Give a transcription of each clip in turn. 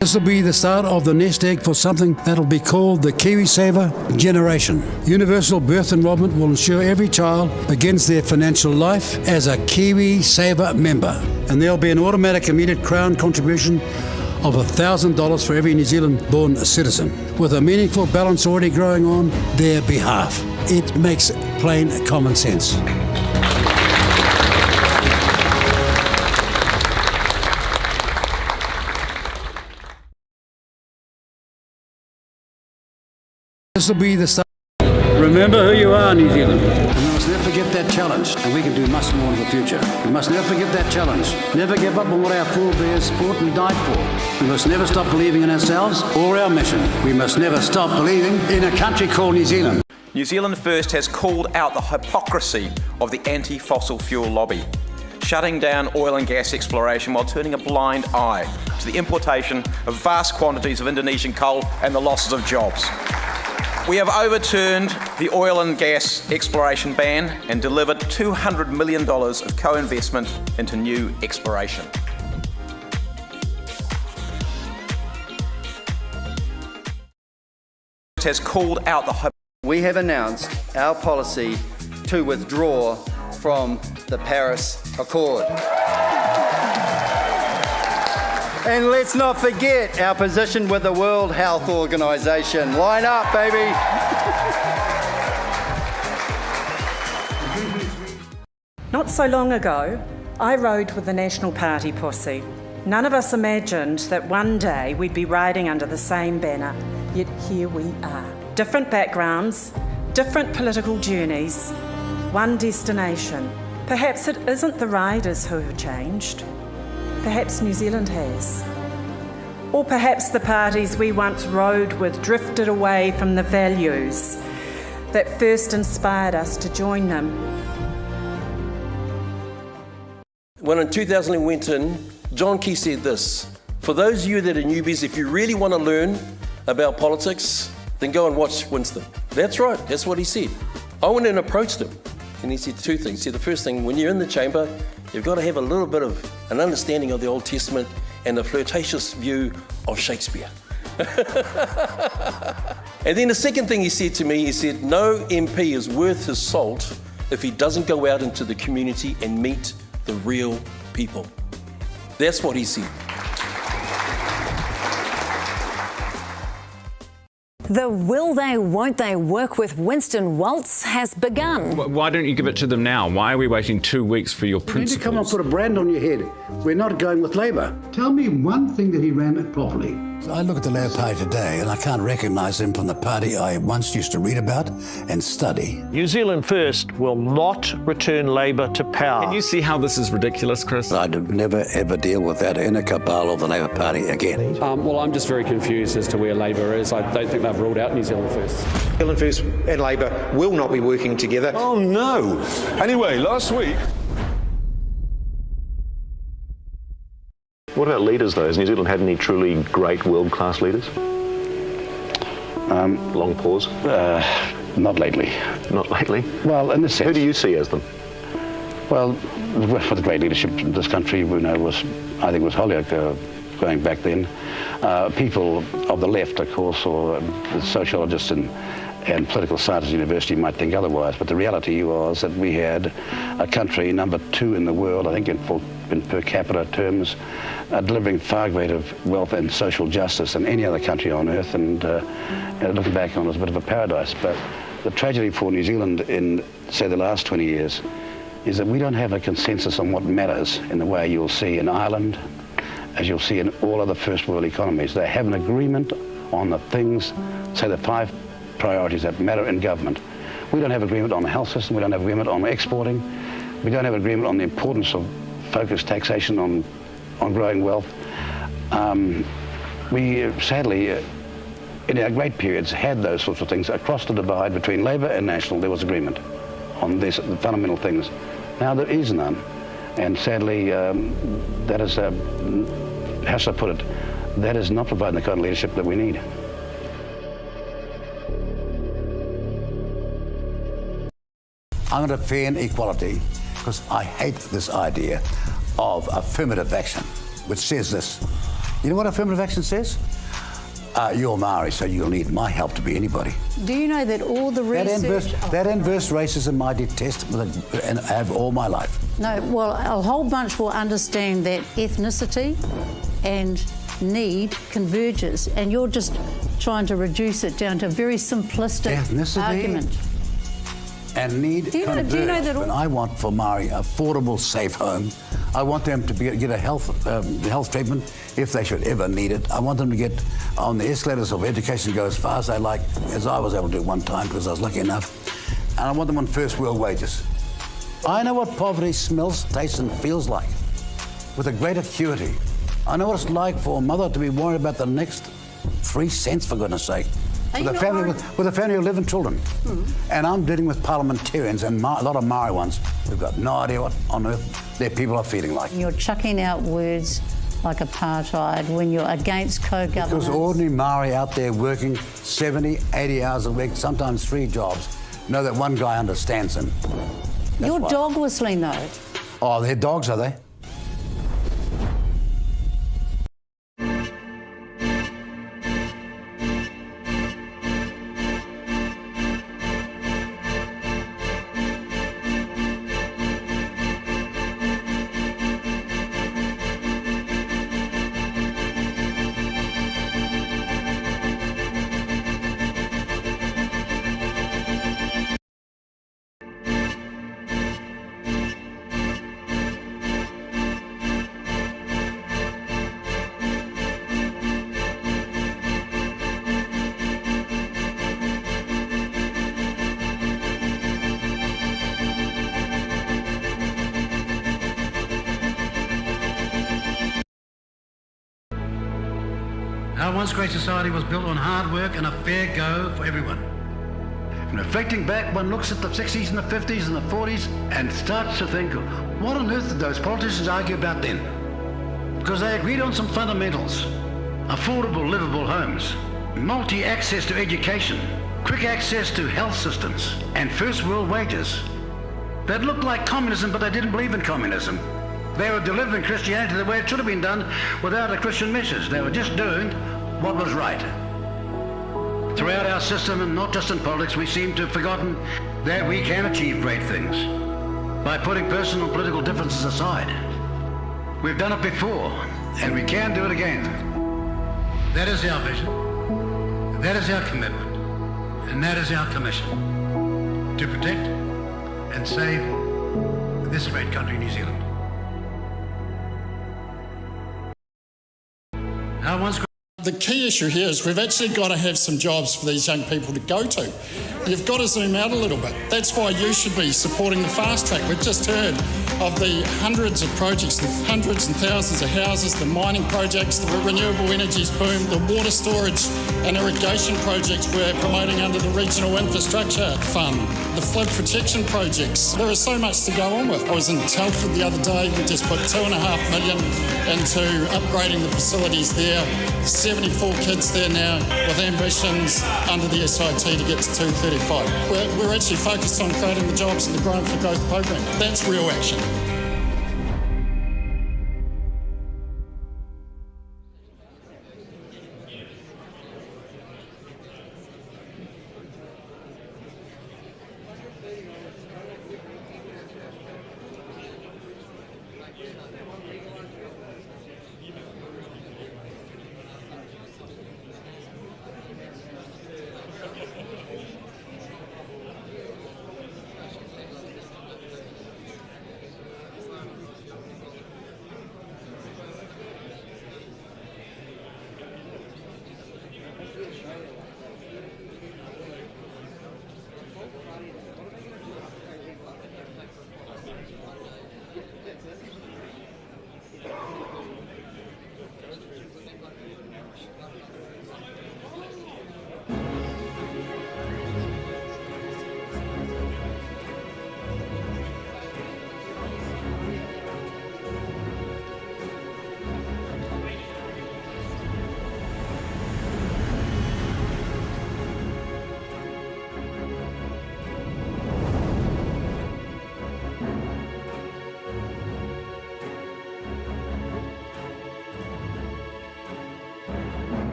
This will be the start of the nest egg for something that'll be called the KiwiSaver generation. Universal birth enrolment will ensure every child begins their financial life as a KiwiSaver member. And there'll be an automatic immediate Crown contribution of $1,000 for every New Zealand-born citizen, with a meaningful balance already growing on their behalf. It makes plain common sense. This will be the start. Remember who you are, New Zealand. And we must never forget that challenge, and we can do much more in the future. We must never forget that challenge. Never give up on what our forebears fought and died for. We must never stop believing in ourselves or our mission. We must never stop believing in a country called New Zealand. New Zealand First has called out the hypocrisy of the anti-fossil fuel lobby, shutting down oil and gas exploration while turning a blind eye to the importation of vast quantities of Indonesian coal and the losses of jobs. We have overturned the oil and gas exploration ban and delivered $200 million of co-investment into new exploration. It has called out the We have announced our policy to withdraw from the Paris Accord. And let's not forget our position with the World Health Organization. Line up, baby. Not so long ago, I rode with the National Party posse. None of us imagined that one day we'd be riding under the same banner, yet here we are. Different backgrounds, different political journeys, one destination. Perhaps it isn't the riders who have changed. Perhaps New Zealand has. Or perhaps the parties we once rode with drifted away from the values that first inspired us to join them. When in 2000 in Winston, John Key said this: for those of you that are newbies, if you really want to learn about politics, then go and watch Winston. That's right, that's what he said. I went and approached him, and he said two things. He said, the first thing, when you're in the chamber, you've got to have a little bit of an understanding of the Old Testament and a flirtatious view of Shakespeare. And then the second thing he said to me, he said, no MP is worth his salt if he doesn't go out into the community and meet the real people. That's what he said. The will they, won't they work with Winston waltz has begun. Why don't you give it to them now? Why are we waiting 2 weeks for your principles? You need to come and put a brand on your head. We're not going with Labour. Tell me one thing that he ran it properly. I look at the Labour Party today and I can't recognise him from the party I once used to read about and study. New Zealand First will not return Labour to power. Can you see how this is ridiculous, Chris? I'd never ever deal with that inner cabal of the Labour Party again. Well, I'm just very confused as to where Labour is. I don't think they've ruled out New Zealand First. New Zealand First and Labour will not be working together. Oh no! Anyway, last week... What about leaders, though? Has New Zealand had any truly great world-class leaders? Long pause. Not lately. Not lately? Well, in the sense... Who do you see as them? Well, for the great leadership in this country, we know I think was Holyoake going back then. People of the left, of course, or the sociologists and political scientists at university might think otherwise, but the reality was that we had a country number 2 in the world, I think in per capita terms, delivering far greater wealth and social justice than any other country on earth, and looking back on it was a bit of a paradise. But the tragedy for New Zealand in, say, the last 20 years is that we don't have a consensus on what matters in the way you'll see in Ireland, as you'll see in all other first world economies. They have an agreement on the things, say the 5 priorities that matter in government. We don't have agreement on the health system, we don't have agreement on exporting, we don't have agreement on the importance of focused taxation on growing wealth. We sadly, in our great periods, had those sorts of things. Across the divide between Labour and National, there was agreement on the fundamental things. Now there is none, and sadly, that is, how should I put it, that is not providing the kind of leadership that we need. I'm going to defend equality because I hate this idea of affirmative action, which says this: You know what affirmative action says? You're Maori, so you'll need my help to be anybody. Do you know that all the research... That inverse racism I detest and have all my life. No, well, a whole bunch will understand that ethnicity and need converges, and you're just trying to reduce it down to a very simplistic argument. And need converge. Do you know that all... But I want for Maori affordable, safe home. I want them to get a health treatment if they should ever need it. I want them to get on the escalators of education, go as far as they like, as I was able to do one time because I was lucky enough. And I want them on first world wages. I know what poverty smells, tastes and feels like with a great acuity. I know what it's like for a mother to be worried about the next 3 cents, for goodness sake. With a family of 11 children. And I'm dealing with parliamentarians and a lot of Maori ones who've got no idea what on earth their people are feeling like. You're chucking out words like apartheid when you're against co-governance. Because ordinary Maori out there working 70, 80 hours a week, sometimes 3 jobs, know that one guy understands them. You're dog whistling though. Oh, they're dogs, are they? Our once great society was built on hard work and a fair go for everyone. And reflecting back, one looks at the 60s and the 50s and the 40s and starts to think, what on earth did those politicians argue about then? Because they agreed on some fundamentals. Affordable, livable homes, multi-access to education, quick access to health systems, and first world wages. That looked like communism, but they didn't believe in communism. They were delivering Christianity the way it should have been done without a Christian message. They were just doing what was right. Throughout our system, and not just in politics, we seem to have forgotten that we can achieve great things by putting personal and political differences aside. We've done it before, and we can do it again. That is our vision, that is our commitment, and that is our commission, to protect and save this great country, New Zealand. The key issue here is we've actually got to have some jobs for these young people to go to. You've got to zoom out a little bit. That's why you should be supporting the fast track. We've just heard of the hundreds of projects, the hundreds and thousands of houses, the mining projects, the renewable energies boom, the water storage and irrigation projects we're promoting under the Regional Infrastructure Fund, the flood protection projects. There is so much to go on with. I was in Telford the other day. We just put $2.5 million into upgrading the facilities there. 74 kids there now with ambitions under the SIT to get to 235. We're actually focused on creating the jobs in the Growing for Growth program. That's real action.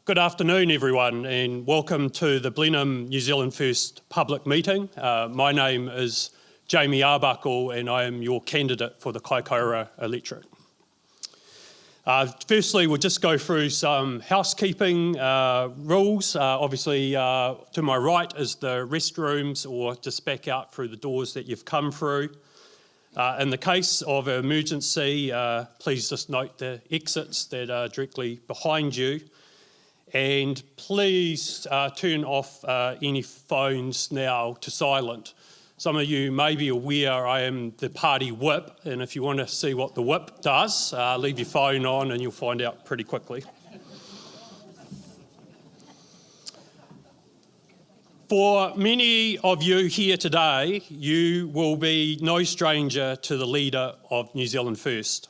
Good afternoon, everyone, and welcome to the Blenheim New Zealand First public meeting. My name is Jamie Arbuckle, and I am your candidate for the Kaikoura electorate. Firstly, we'll just go through some housekeeping rules. Obviously, to my right is the restrooms, or just back out through the doors that you've come through. In the case of an emergency, please just note the exits that are directly behind you. And please turn off any phones now to silent. Some of you may be aware I am the party whip, and if you want to see what the whip does, leave your phone on and you'll find out pretty quickly. For many of you here today, you will be no stranger to the leader of New Zealand First.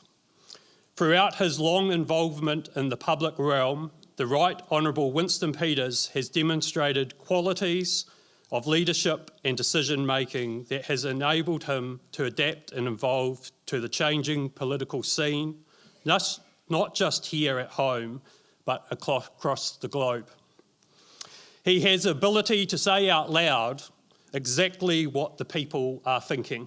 Throughout his long involvement in the public realm, the Right Honourable Winston Peters has demonstrated qualities of leadership and decision-making that has enabled him to adapt and evolve to the changing political scene, not just here at home, but across the globe. He has the ability to say out loud exactly what the people are thinking,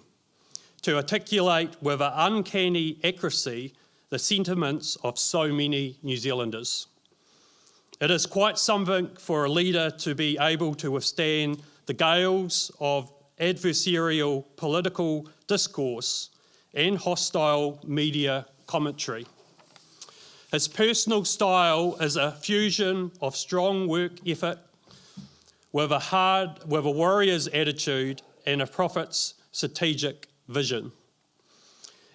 to articulate with an uncanny accuracy the sentiments of so many New Zealanders. It is quite something for a leader to be able to withstand the gales of adversarial political discourse and hostile media commentary. His personal style is a fusion of strong work effort with a warrior's attitude and a prophet's strategic vision.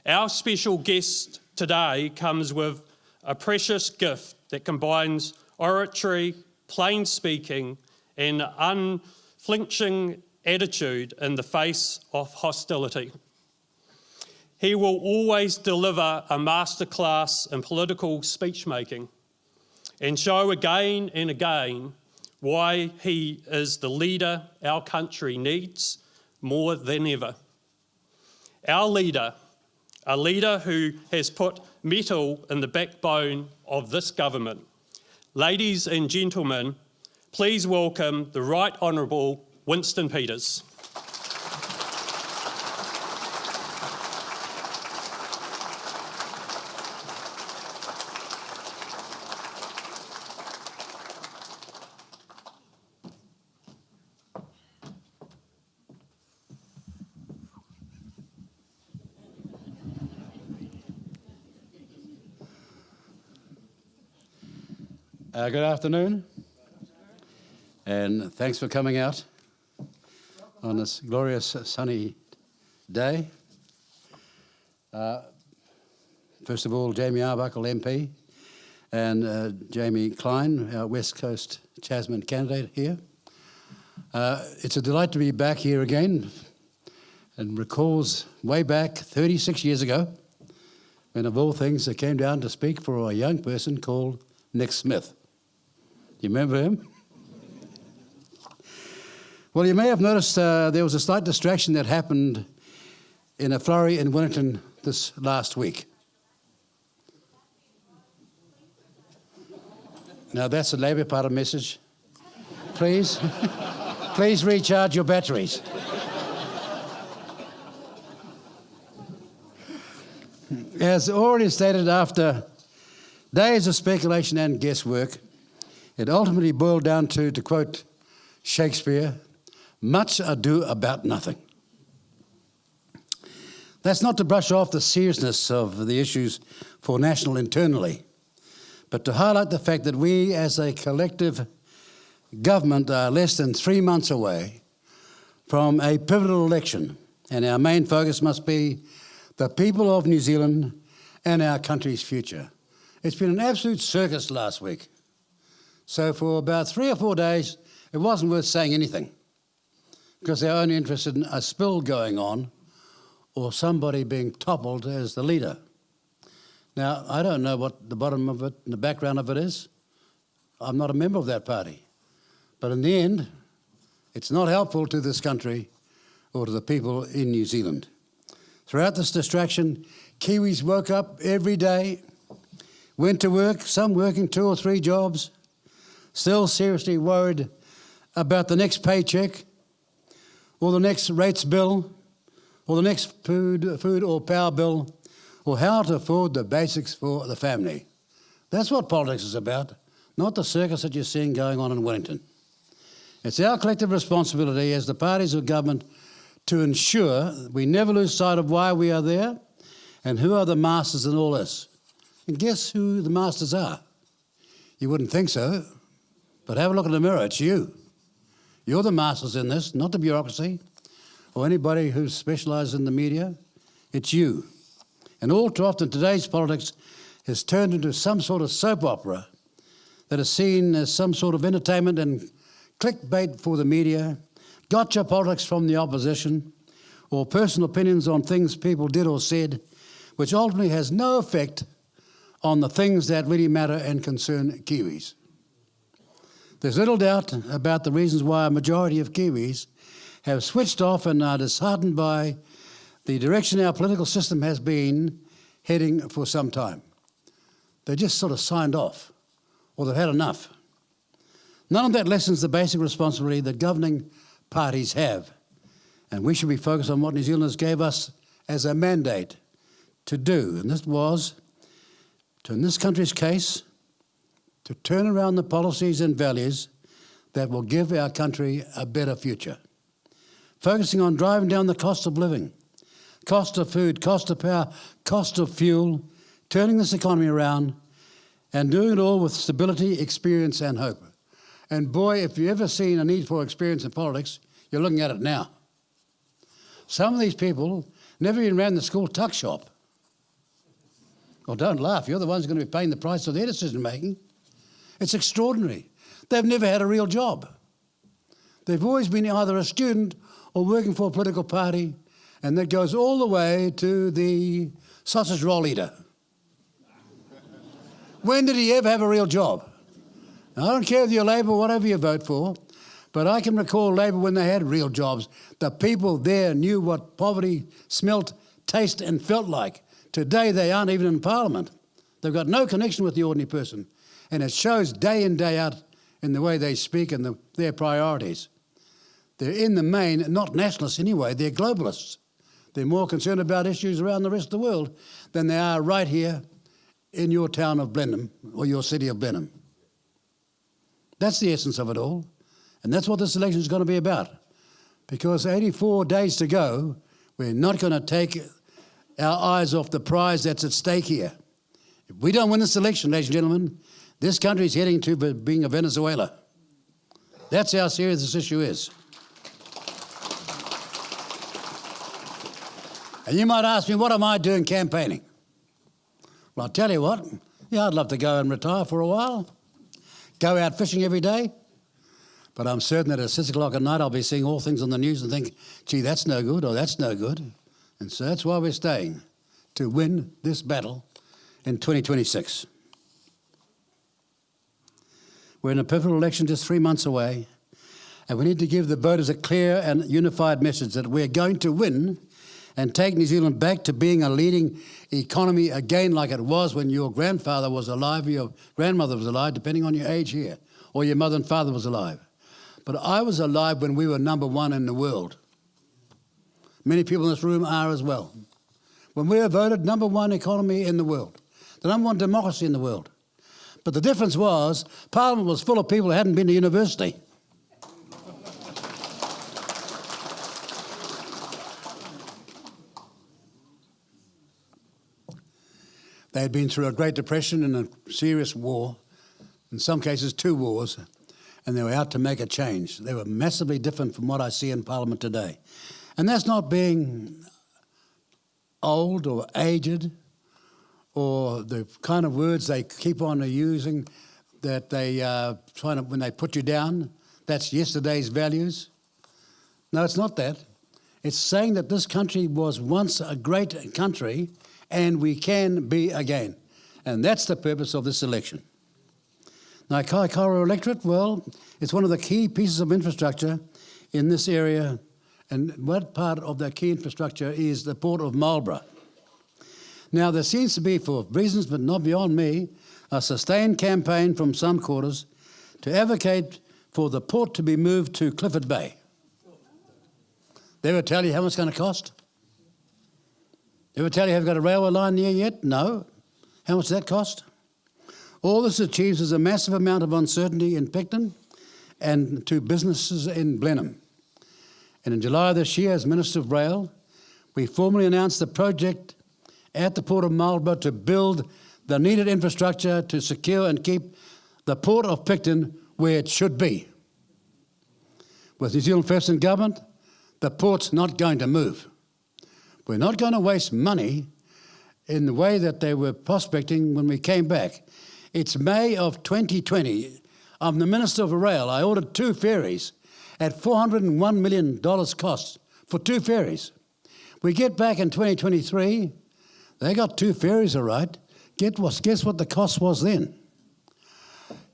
Our special guest today comes with a precious gift that combines oratory, plain speaking, and unflinching attitude in the face of hostility. He will always deliver a masterclass in political speech-making and show again and again why he is the leader our country needs more than ever. Our leader, a leader who has put metal in the backbone of this government. Ladies and gentlemen, please welcome the Right Honourable Winston Peters. Good afternoon, and thanks for coming out on this glorious sunny day. First of all, Jamie Arbuckle MP and Jamie Klein, our West Coast Tasman candidate here. It's a delight to be back here again, and recalls way back 36 years ago when, of all things, I came down to speak for a young person called Nick Smith. You remember him? Well, you may have noticed there was a slight distraction that happened in a flurry in Wellington this last week. Now, that's a Labour Party message. Please, please recharge your batteries. As already stated, after days of speculation and guesswork, it ultimately boiled down to quote Shakespeare, much ado about nothing. That's not to brush off the seriousness of the issues for National internally, but to highlight the fact that we as a collective government are less than 3 months away from a pivotal election, and our main focus must be the people of New Zealand and our country's future. It's been an absolute circus last week. So for about 3 or 4 days, it wasn't worth saying anything because they're only interested in a spill going on or somebody being toppled as the leader. Now, I don't know what the bottom of it and the background of it is. I'm not a member of that party. But in the end, it's not helpful to this country or to the people in New Zealand. Throughout this distraction, Kiwis woke up every day, went to work, some working 2 or 3 jobs, still seriously worried about the next paycheck or the next rates bill or the next food or power bill or how to afford the basics for the family. That's what politics is about, not the circus that you're seeing going on in Wellington. It's our collective responsibility as the parties of government to ensure we never lose sight of why we are there and who are the masters in all this. And guess who the masters are? You wouldn't think so, but have a look in the mirror, it's you. You're the masters in this, not the bureaucracy or anybody who specialises in the media. It's you. And all too often today's politics has turned into some sort of soap opera that is seen as some sort of entertainment and clickbait for the media, gotcha politics from the opposition, or personal opinions on things people did or said, which ultimately has no effect on the things that really matter and concern Kiwis. There's little doubt about the reasons why a majority of Kiwis have switched off and are disheartened by the direction our political system has been heading for some time. They just sort of signed off, or they've had enough. None of that lessens the basic responsibility that governing parties have, and we should be focused on what New Zealanders gave us as a mandate to do, and this was, in this country's case, to turn around the policies and values that will give our country a better future. Focusing on driving down the cost of living, cost of food, cost of power, cost of fuel, turning this economy around, and doing it all with stability, experience and hope. And boy, if you've ever seen a need for experience in politics, you're looking at it now. Some of these people never even ran the school tuck shop. Well, don't laugh, you're the ones going to be paying the price of their decision making. It's extraordinary. They've never had a real job. They've always been either a student or working for a political party, and that goes all the way to the sausage roll eater. When did he ever have a real job? Now, I don't care if you're Labor or whatever you vote for, but I can recall Labor when they had real jobs. The people there knew what poverty smelt, tasted and felt like. Today they aren't even in Parliament. They've got no connection with the ordinary person, and it shows day in, day out in the way they speak and their priorities. They're in the main not nationalists anyway, they're globalists. They're more concerned about issues around the rest of the world than they are right here in your town of Blenheim or your city of Blenheim. That's the essence of it all, and that's what this election is going to be about. Because 84 days to go, we're not going to take our eyes off the prize that's at stake here. If we don't win this election, ladies and gentlemen, this country is heading to being a Venezuela. That's how serious this issue is. And you might ask me, what am I doing campaigning? Well, I'll tell you what, yeah, I'd love to go and retire for a while, go out fishing every day, but I'm certain that at 6 o'clock at night I'll be seeing all things on the news and think, gee, that's no good or that's no good. And so that's why we're staying, to win this battle in 2026. We're in a pivotal election just 3 months away, and we need to give the voters a clear and unified message that we're going to win and take New Zealand back to being a leading economy again like it was when your grandfather was alive or your grandmother was alive, depending on your age here, or your mother and father was alive. But I was alive when we were #1 in the world. Many people in this room are as well. When we were voted #1 economy in the world, the #1 democracy in the world. But the difference was Parliament was full of people who hadn't been to university. They had been through a Great Depression and a serious war, in some cases 2 wars, and they were out to make a change. They were massively different from what I see in Parliament today. And that's not being old or aged or the kind of words they keep on using that they trying to, when they put you down, that's yesterday's values. No, it's not that. It's saying that this country was once a great country and we can be again. And that's the purpose of this election. Now, Kaikoura electorate, well, it's one of the key pieces of infrastructure in this area, and what part of that key infrastructure is the port of Marlborough. Now, there seems to be, for reasons but not beyond me, a sustained campaign from some quarters to advocate for the port to be moved to Clifford Bay. They ever tell you how much it's going to cost? Ever tell you have got a railway line near yet? No. How much does that cost? All this achieves is a massive amount of uncertainty in Picton and to businesses in Blenheim. And in July this year, as Minister of Rail, we formally announced the project at the Port of Marlborough to build the needed infrastructure to secure and keep the Port of Picton where it should be. With New Zealand First in government, the port's not going to move. We're not going to waste money in the way that they were prospecting when we came back. It's May of 2020. I'm the Minister of Rail. I ordered 2 ferries at $401 million cost for 2 ferries. We get back in 2023, they got 2 ferries, all right. Guess what the cost was then?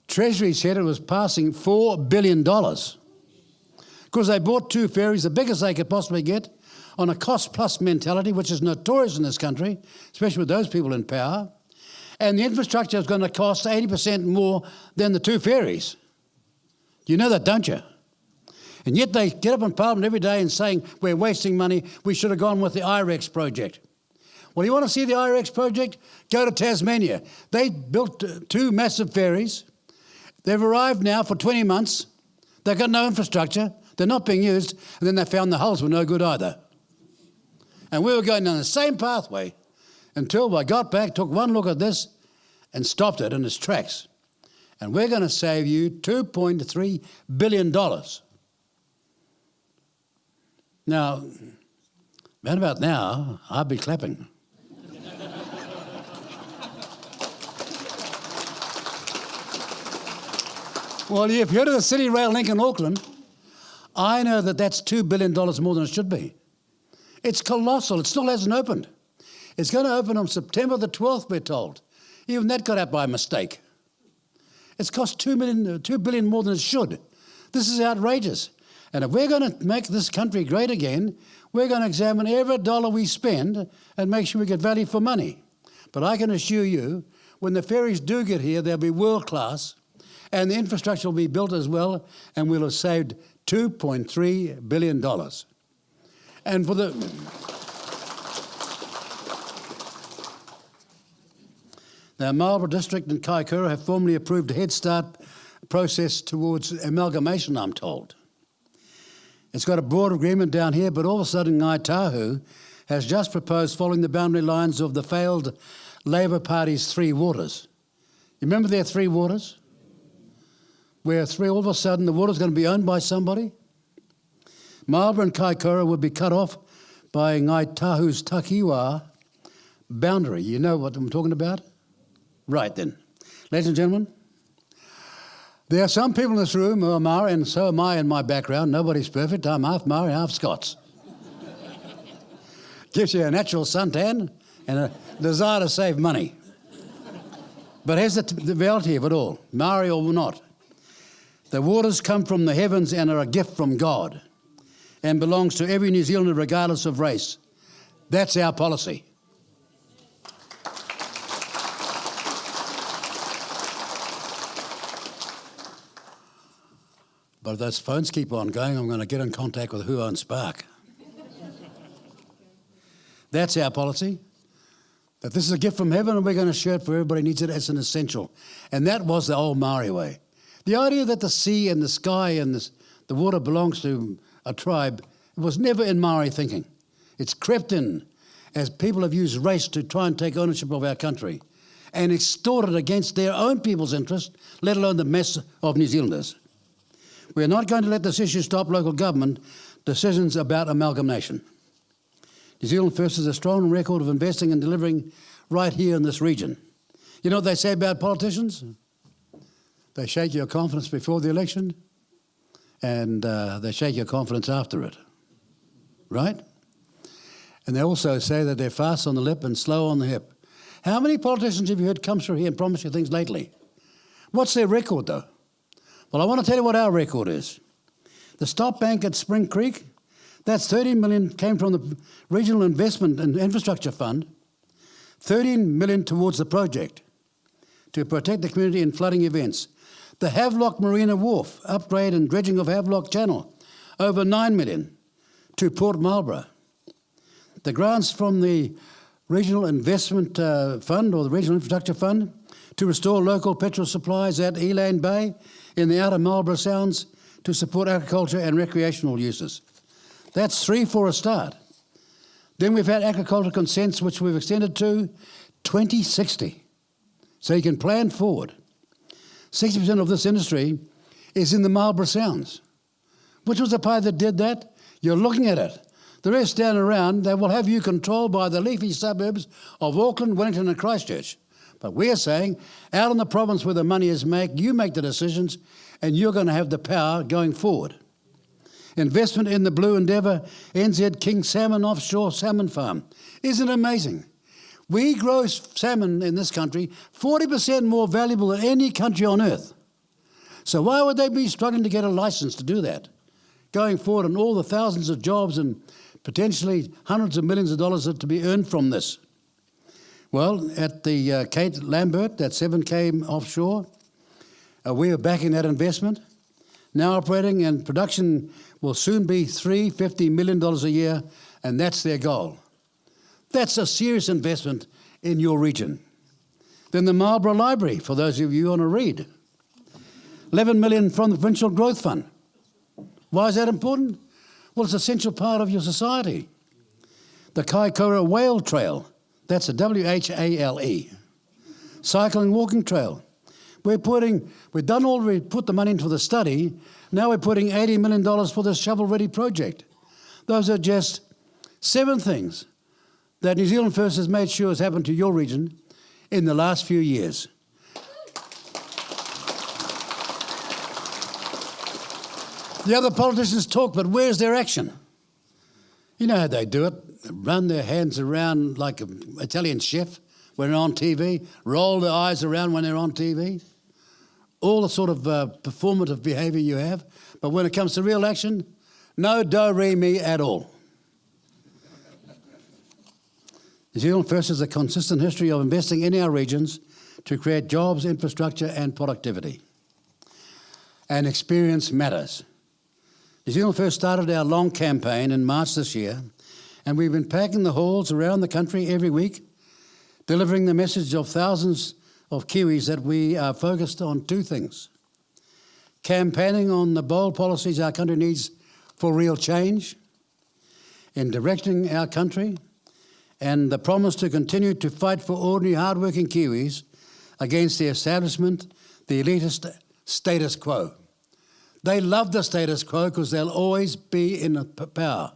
Treasury said it was passing $4 billion. Because they bought 2 ferries, the biggest they could possibly get, on a cost-plus mentality, which is notorious in this country, especially with those people in power. And the infrastructure is going to cost 80% more than the 2 ferries. You know that, don't you? And yet they get up in Parliament every day and saying, we're wasting money, we should have gone with the IREX project. Well, you want to see the IREX project? Go to Tasmania. They built 2 massive ferries. They've arrived now for 20 months. They've got no infrastructure. They're not being used. And then they found the hulls were no good either. And we were going down the same pathway until I got back, took one look at this and stopped it in its tracks. And we're going to save you $2.3 billion. Now, right about now, I'll be clapping. Well, if you go to the City Rail link in Auckland, I know that that's $2 billion more than it should be. It's colossal. It still hasn't opened. It's going to open on September the 12th, we're told. Even that got out by mistake. It's cost $2 billion more than it should. This is outrageous. And if we're going to make this country great again, we're going to examine every dollar we spend and make sure we get value for money. But I can assure you, when the ferries do get here, they'll be world class, and the infrastructure will be built as well, and we'll have saved $2.3 billion. And for the... Now, Marlborough District and Kaikoura have formally approved a Head Start process towards amalgamation, I'm told. It's got a broad agreement down here, but all of a sudden Ngāi Tahu has just proposed following the boundary lines of the failed Labour Party's 3 waters. You remember their 3 waters? Where all of a sudden the water's going to be owned by somebody? Marlborough and Kaikoura would be cut off by Ngāi Tahu's Takiwa boundary. You know what I'm talking about? Right then. Ladies and gentlemen, there are some people in this room who are Maori, and so am I in my background. Nobody's perfect. I'm half Maori, half Scots. Gives you a natural suntan and a desire to save money. But here's the reality of it all, Maori or not. The waters come from the heavens and are a gift from God and belongs to every New Zealander regardless of race. That's our policy. But if those phones keep on going, I'm going to get in contact with who owns Spark. That's our policy. That this is a gift from heaven and we're going to share it for everybody who needs it as an essential. And that was the old Maori way. The idea that the sea and the sky and the water belongs to a tribe was never in Maori thinking. It's crept in as people have used race to try and take ownership of our country and extorted against their own people's interests, let alone the mess of New Zealanders. We're not going to let this issue stop local government decisions about amalgamation. New Zealand First has a strong record of investing and delivering right here in this region. You know what they say about politicians? They shake your confidence before the election and they shake your confidence after it, right? And they also say that they're fast on the lip and slow on the hip. How many politicians have you heard come through here and promise you things lately? What's their record, though? Well, I want to tell you what our record is. The Stop Bank at Spring Creek, that's $13 million came from the Regional Investment and Infrastructure Fund, $13 million towards the project to protect the community in flooding events. The Havelock Marina Wharf, upgrade and dredging of Havelock Channel, over $9 million to Port Marlborough. The grants from the Regional Investment Fund or the Regional Infrastructure Fund to restore local petrol supplies at Elaine Bay in the outer Marlborough Sounds to support agriculture and recreational uses. That's 3 for a start. Then we've had agricultural consents which we've extended to 2060. So you can plan forward. 60% of this industry is in the Marlborough Sounds. Which was the part that did that? You're looking at it. The rest down around, they will have you controlled by the leafy suburbs of Auckland, Wellington and Christchurch. But we're saying, out in the province where the money is made, you make the decisions and you're going to have the power going forward. Investment in the Blue Endeavour NZ King Salmon Offshore Salmon Farm. Isn't it amazing? We grow salmon in this country 40% more valuable than any country on earth. So why would they be struggling to get a licence to do that? Going forward and all the thousands of jobs and potentially hundreds of millions of dollars to be earned from this. Well, at the Kate Lambert, that 7K offshore, we are backing that investment. Now operating and production will soon be $350 million a year, and that's their goal. That's a serious investment in your region. Then the Marlborough Library, for those of you who want to read. $11 million from the Provincial Growth Fund. Why is that important? Well, it's an essential part of your society. The Kaikoura Whale Trail, that's a W-H-A-L-E. Cycling walking trail. We put the money into the study, now we're putting $80 million for this shovel-ready project. Those are just 7 things that New Zealand First has made sure has happened to your region in the last few years. The other politicians talk, but where's their action? You know how they do it. Run their hands around like an Italian chef when they're on TV, roll their eyes around when they're on TV. All the sort of performative behaviour you have. But when it comes to real action, no do-re-mi at all. New Zealand First has a consistent history of investing in our regions to create jobs, infrastructure and productivity. And experience matters. New Zealand First started our long campaign in March this year, and we've been packing the halls around the country every week, delivering the message of thousands of Kiwis that we are focused on 2 things. Campaigning on the bold policies our country needs for real change, in directing our country, and the promise to continue to fight for ordinary hard-working Kiwis against the establishment, the elitist status quo. They love the status quo because they'll always be in power.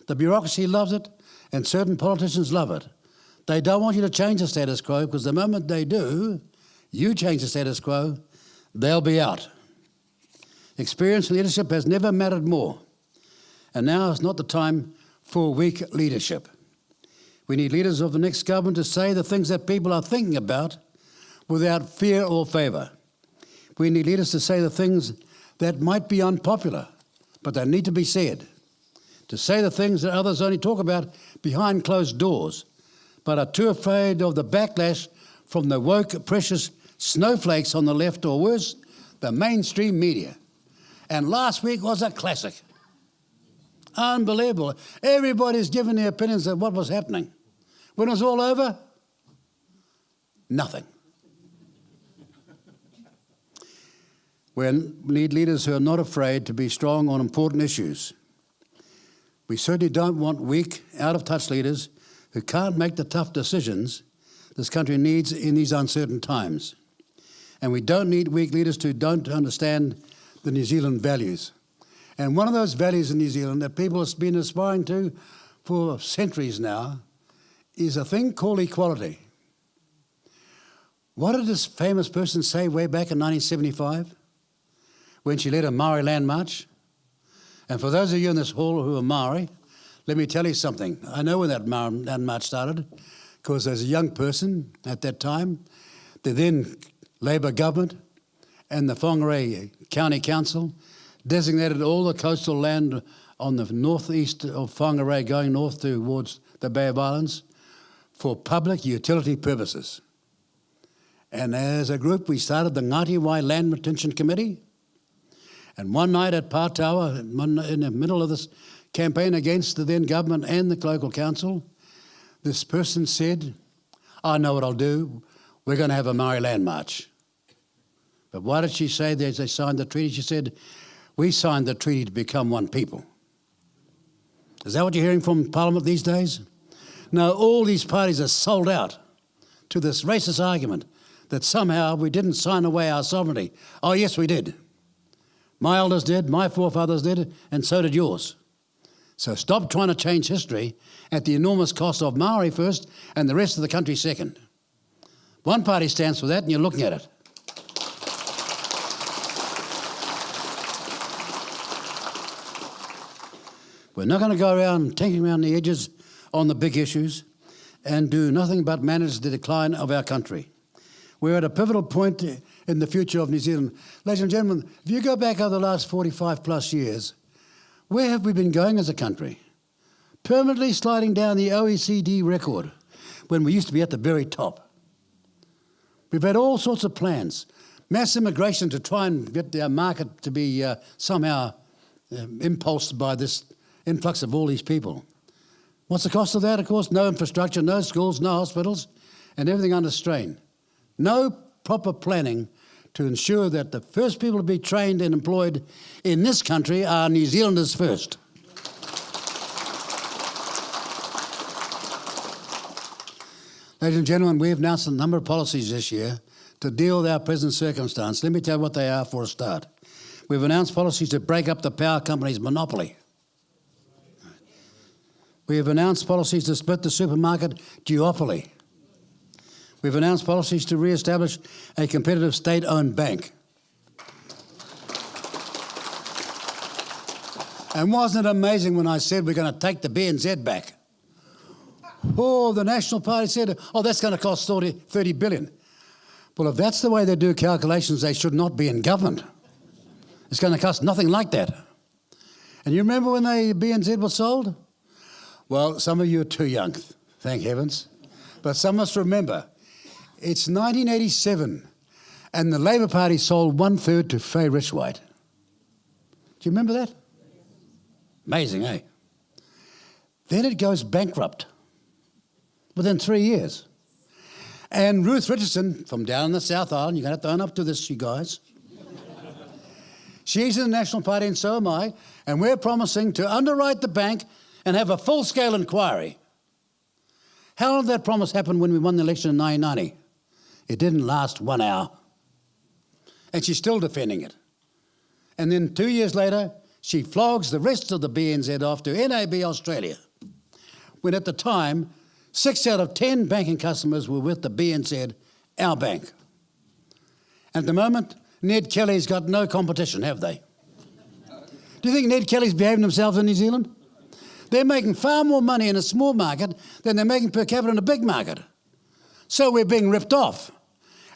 The bureaucracy loves it, and certain politicians love it. They don't want you to change the status quo because the moment they do, you change the status quo, they'll be out. Experience and leadership has never mattered more. And now is not the time for weak leadership. We need leaders of the next government to say the things that people are thinking about without fear or favour. We need leaders to say the things that might be unpopular, but they need to be said. To say the things that others only talk about behind closed doors, but are too afraid of the backlash from the woke, precious snowflakes on the left, or worse, the mainstream media. And last week was a classic. Unbelievable. Everybody's given their opinions of what was happening. When it was all over, nothing. We need leaders who are not afraid to be strong on important issues. We certainly don't want weak, out-of-touch leaders who can't make the tough decisions this country needs in these uncertain times. And we don't need weak leaders who don't understand the New Zealand values. And one of those values in New Zealand that people have been aspiring to for centuries now is a thing called equality. What did this famous person say way back in 1975 when she led a Maori land march? And for those of you in this hall who are Maori, let me tell you something. I know when that Maori land march started, because as a young person at that time, the then Labour government and the Whangarei County Council designated all the coastal land on the northeast of Whangarei going north towards the Bay of Islands for public utility purposes. And as a group, we started the Ngāti Wai Land Retention Committee. And one night at Pātawa, in the middle of this campaign against the then government and the local council, this person said, I know what I'll do. We're going to have a Maori land march. But why did she say that as they signed the treaty? She said, we signed the treaty to become one people. Is that what you're hearing from Parliament these days? No, all these parties are sold out to this racist argument that somehow we didn't sign away our sovereignty. Oh, yes, we did. My elders did, my forefathers did, and so did yours. So stop trying to change history at the enormous cost of Maori first and the rest of the country second. One party stands for that and you're looking at it. We're not going to go around tinkering around the edges on the big issues and do nothing but manage the decline of our country. We're at a pivotal point in the future of New Zealand. Ladies and gentlemen, if you go back over the last 45 plus years, where have we been going as a country? Permanently sliding down the OECD record when we used to be at the very top. We've had all sorts of plans. Mass immigration to try and get our market to be somehow impulsed by this influx of all these people. What's the cost of that? Of course, no infrastructure, no schools, no hospitals, and everything under strain. No proper planning to ensure that the first people to be trained and employed in this country are New Zealanders first. Ladies and gentlemen, we've announced a number of policies this year to deal with our present circumstance. Let me tell you what they are for a start. We've announced policies to break up the power companies' monopoly. We have announced policies to split the supermarket duopoly. We've announced policies to re-establish a competitive state-owned bank. And wasn't it amazing when I said we're going to take the BNZ back? Oh, the National Party said, oh, that's going to cost 30 billion. Well, if that's the way they do calculations, they should not be in government. It's going to cost nothing like that. And you remember when the BNZ was sold? Well, some of you are too young, thank heavens. But some must remember, it's 1987, and the Labour Party sold 1/3 to Faye Richwhite. Do you remember that? Amazing, eh? Then it goes bankrupt within 3 years. And Ruth Richardson, from down in the South Island, you're going to have to own up to this, you guys. She's in the National Party and so am I, and we're promising to underwrite the bank and have a full-scale inquiry. How did that promise happen when we won the election in 1990? It didn't last 1 hour. And she's still defending it. And then 2 years later, she flogs the rest of the BNZ off to NAB Australia, when at the time, 6 out of 10 banking customers were with the BNZ, our bank. And at the moment, Ned Kelly's got no competition, have they? Do you think Ned Kelly's behaving themselves in New Zealand? They're making far more money in a small market than they're making per capita in a big market. So we're being ripped off.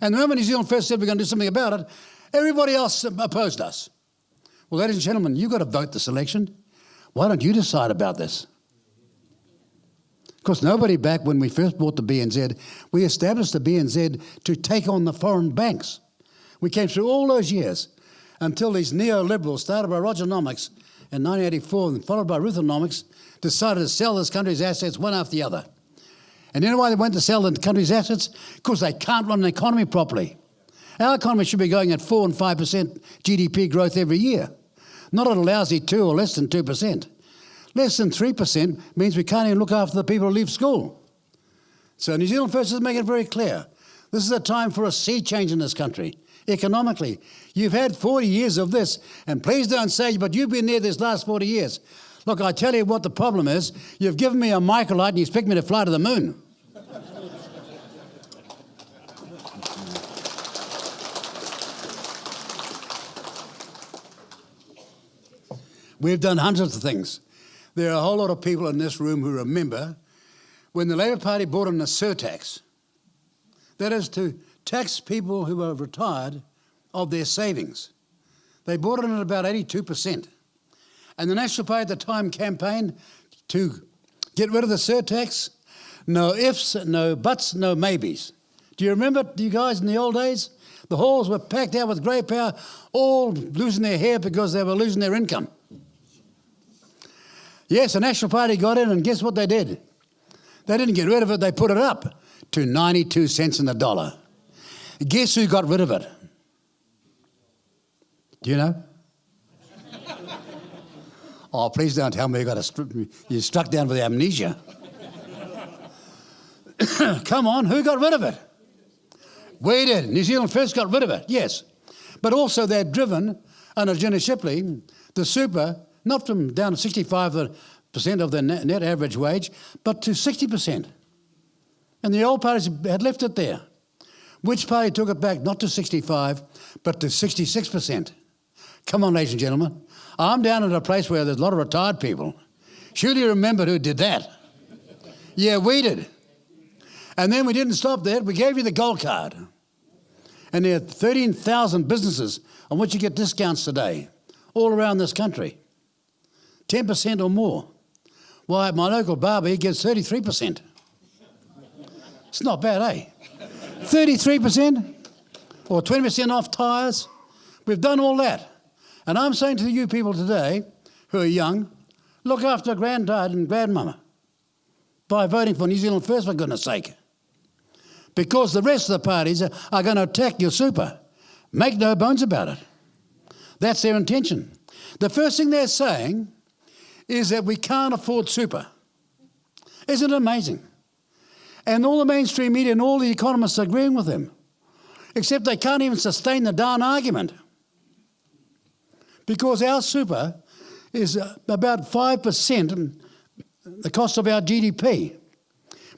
And the moment New Zealand first said we're going to do something about it, everybody else opposed us. Well, ladies and gentlemen, you've got to vote this election. Why don't you decide about this? Of course, nobody back when we first bought the BNZ, we established the BNZ to take on the foreign banks. We came through all those years until these neoliberals, started by Rogernomics in 1984 and followed by Ruthernomics, decided to sell this country's assets one after the other. And you know why they went to sell the country's assets? Because they can't run an economy properly. Our economy should be going at 4 and 5% GDP growth every year, not at a lousy 2 or less than 2%. Less than 3% means we can't even look after the people who leave school. So New Zealand First is making it very clear. This is a time for a sea change in this country, economically. You've had 40 years of this, and please don't say, but you've been there this last 40 years. Look, I tell you what the problem is. You've given me a microlight and you expect me to fly to the moon. We've done hundreds of things. There are a whole lot of people in this room who remember when the Labour Party brought in a surtax. That is to tax people who are retired of their savings. They brought it in at about 82%. And the National Party at the time campaigned to get rid of the surtax. No ifs, no buts, no maybes. Do you remember, you guys, in the old days? The halls were packed out with grey power, all losing their hair because they were losing their income. Yes, the National Party got in, and guess what they did? They didn't get rid of it, they put it up to 92 cents in the dollar. Guess who got rid of it? Do you know? Oh, please don't tell me you're struck down with amnesia. Come on, who got rid of it? We did. New Zealand First got rid of it, yes. But also they'd driven, under Jenny Shipley, the super, not from down to 65% of the net average wage, but to 60%. And the old parties had left it there. Which party took it back, not to 65, but to 66%? Come on, ladies and gentlemen. I'm down at a place where there's a lot of retired people. Surely you remember who did that? Yeah, we did. And then we didn't stop there. We gave you the gold card. And there are 13,000 businesses on which you get discounts today, all around this country. 10% or more. Why, my local barber, he gets 33%. It's not bad, eh? 33% or 20% off tyres. We've done all that. And I'm saying to you people today who are young, look after granddad and grandmama by voting for New Zealand First, for goodness sake. Because the rest of the parties are going to attack your super. Make no bones about it. That's their intention. The first thing they're saying is that we can't afford super. Isn't it amazing? And all the mainstream media and all the economists are agreeing with them. Except they can't even sustain the darn argument. Because our super is about 5% the cost of our GDP,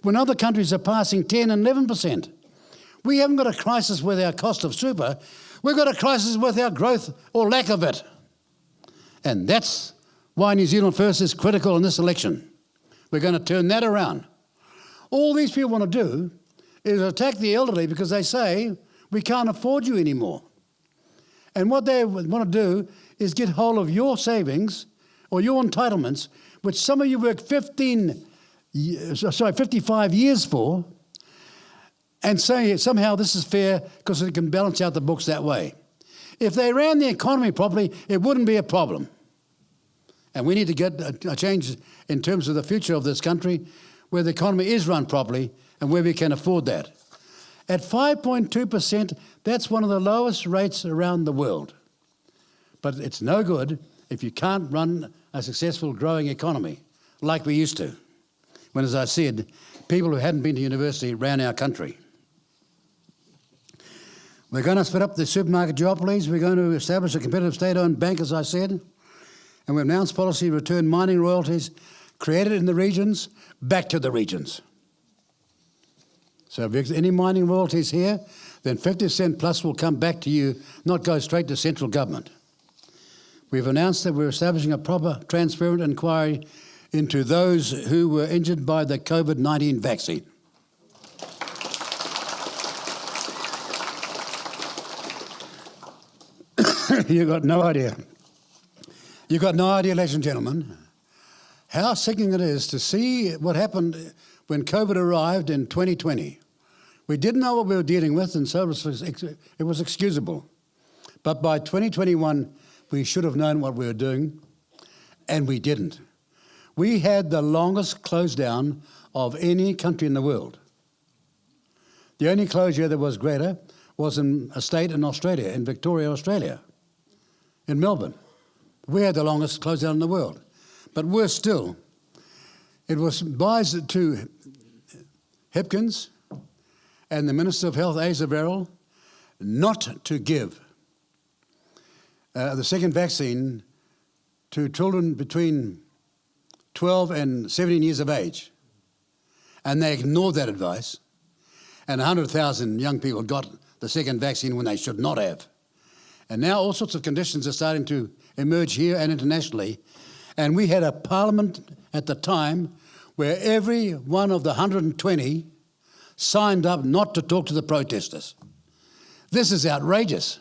when other countries are passing 10 and 11%. We haven't got a crisis with our cost of super, we've got a crisis with our growth or lack of it. And that's why New Zealand First is critical in this election. We're going to turn that around. All these people want to do is attack the elderly because they say, we can't afford you anymore. And what they want to do is get hold of your savings or your entitlements, which some of you worked 55 years for, and say somehow this is fair because it can balance out the books that way. If they ran the economy properly, it wouldn't be a problem. And we need to get a change in terms of the future of this country where the economy is run properly and where we can afford that. At 5.2%, that's one of the lowest rates around the world. But it's no good if you can't run a successful growing economy like we used to, when, as I said, people who hadn't been to university ran our country. We're going to split up the supermarket duopolies. We're going to establish a competitive state-owned bank, as I said, and we've announced policy to return mining royalties created in the regions back to the regions. So if there's any mining royalties here, then 50% plus will come back to you, not go straight to central government. We've announced that we're establishing a proper, transparent inquiry into those who were injured by the COVID-19 vaccine. You've got no idea. You've got no idea, ladies and gentlemen, how sickening it is to see what happened when COVID arrived in 2020. We didn't know what we were dealing with, and so it was excusable. But by 2021, we should have known what we were doing, and we didn't. We had the longest close down of any country in the world. The only closure that was greater was in a state in Australia, in Victoria, Australia, in Melbourne. We had the longest close down in the world. But worse still, it was advised to Hipkins and the Minister of Health, Asa Verrill, not to give the second vaccine to children between 12 and 17 years of age. And they ignored that advice. And 100,000 young people got the second vaccine when they should not have. And now all sorts of conditions are starting to emerge here and internationally. And we had a parliament at the time where every one of the 120 signed up not to talk to the protesters. This is outrageous.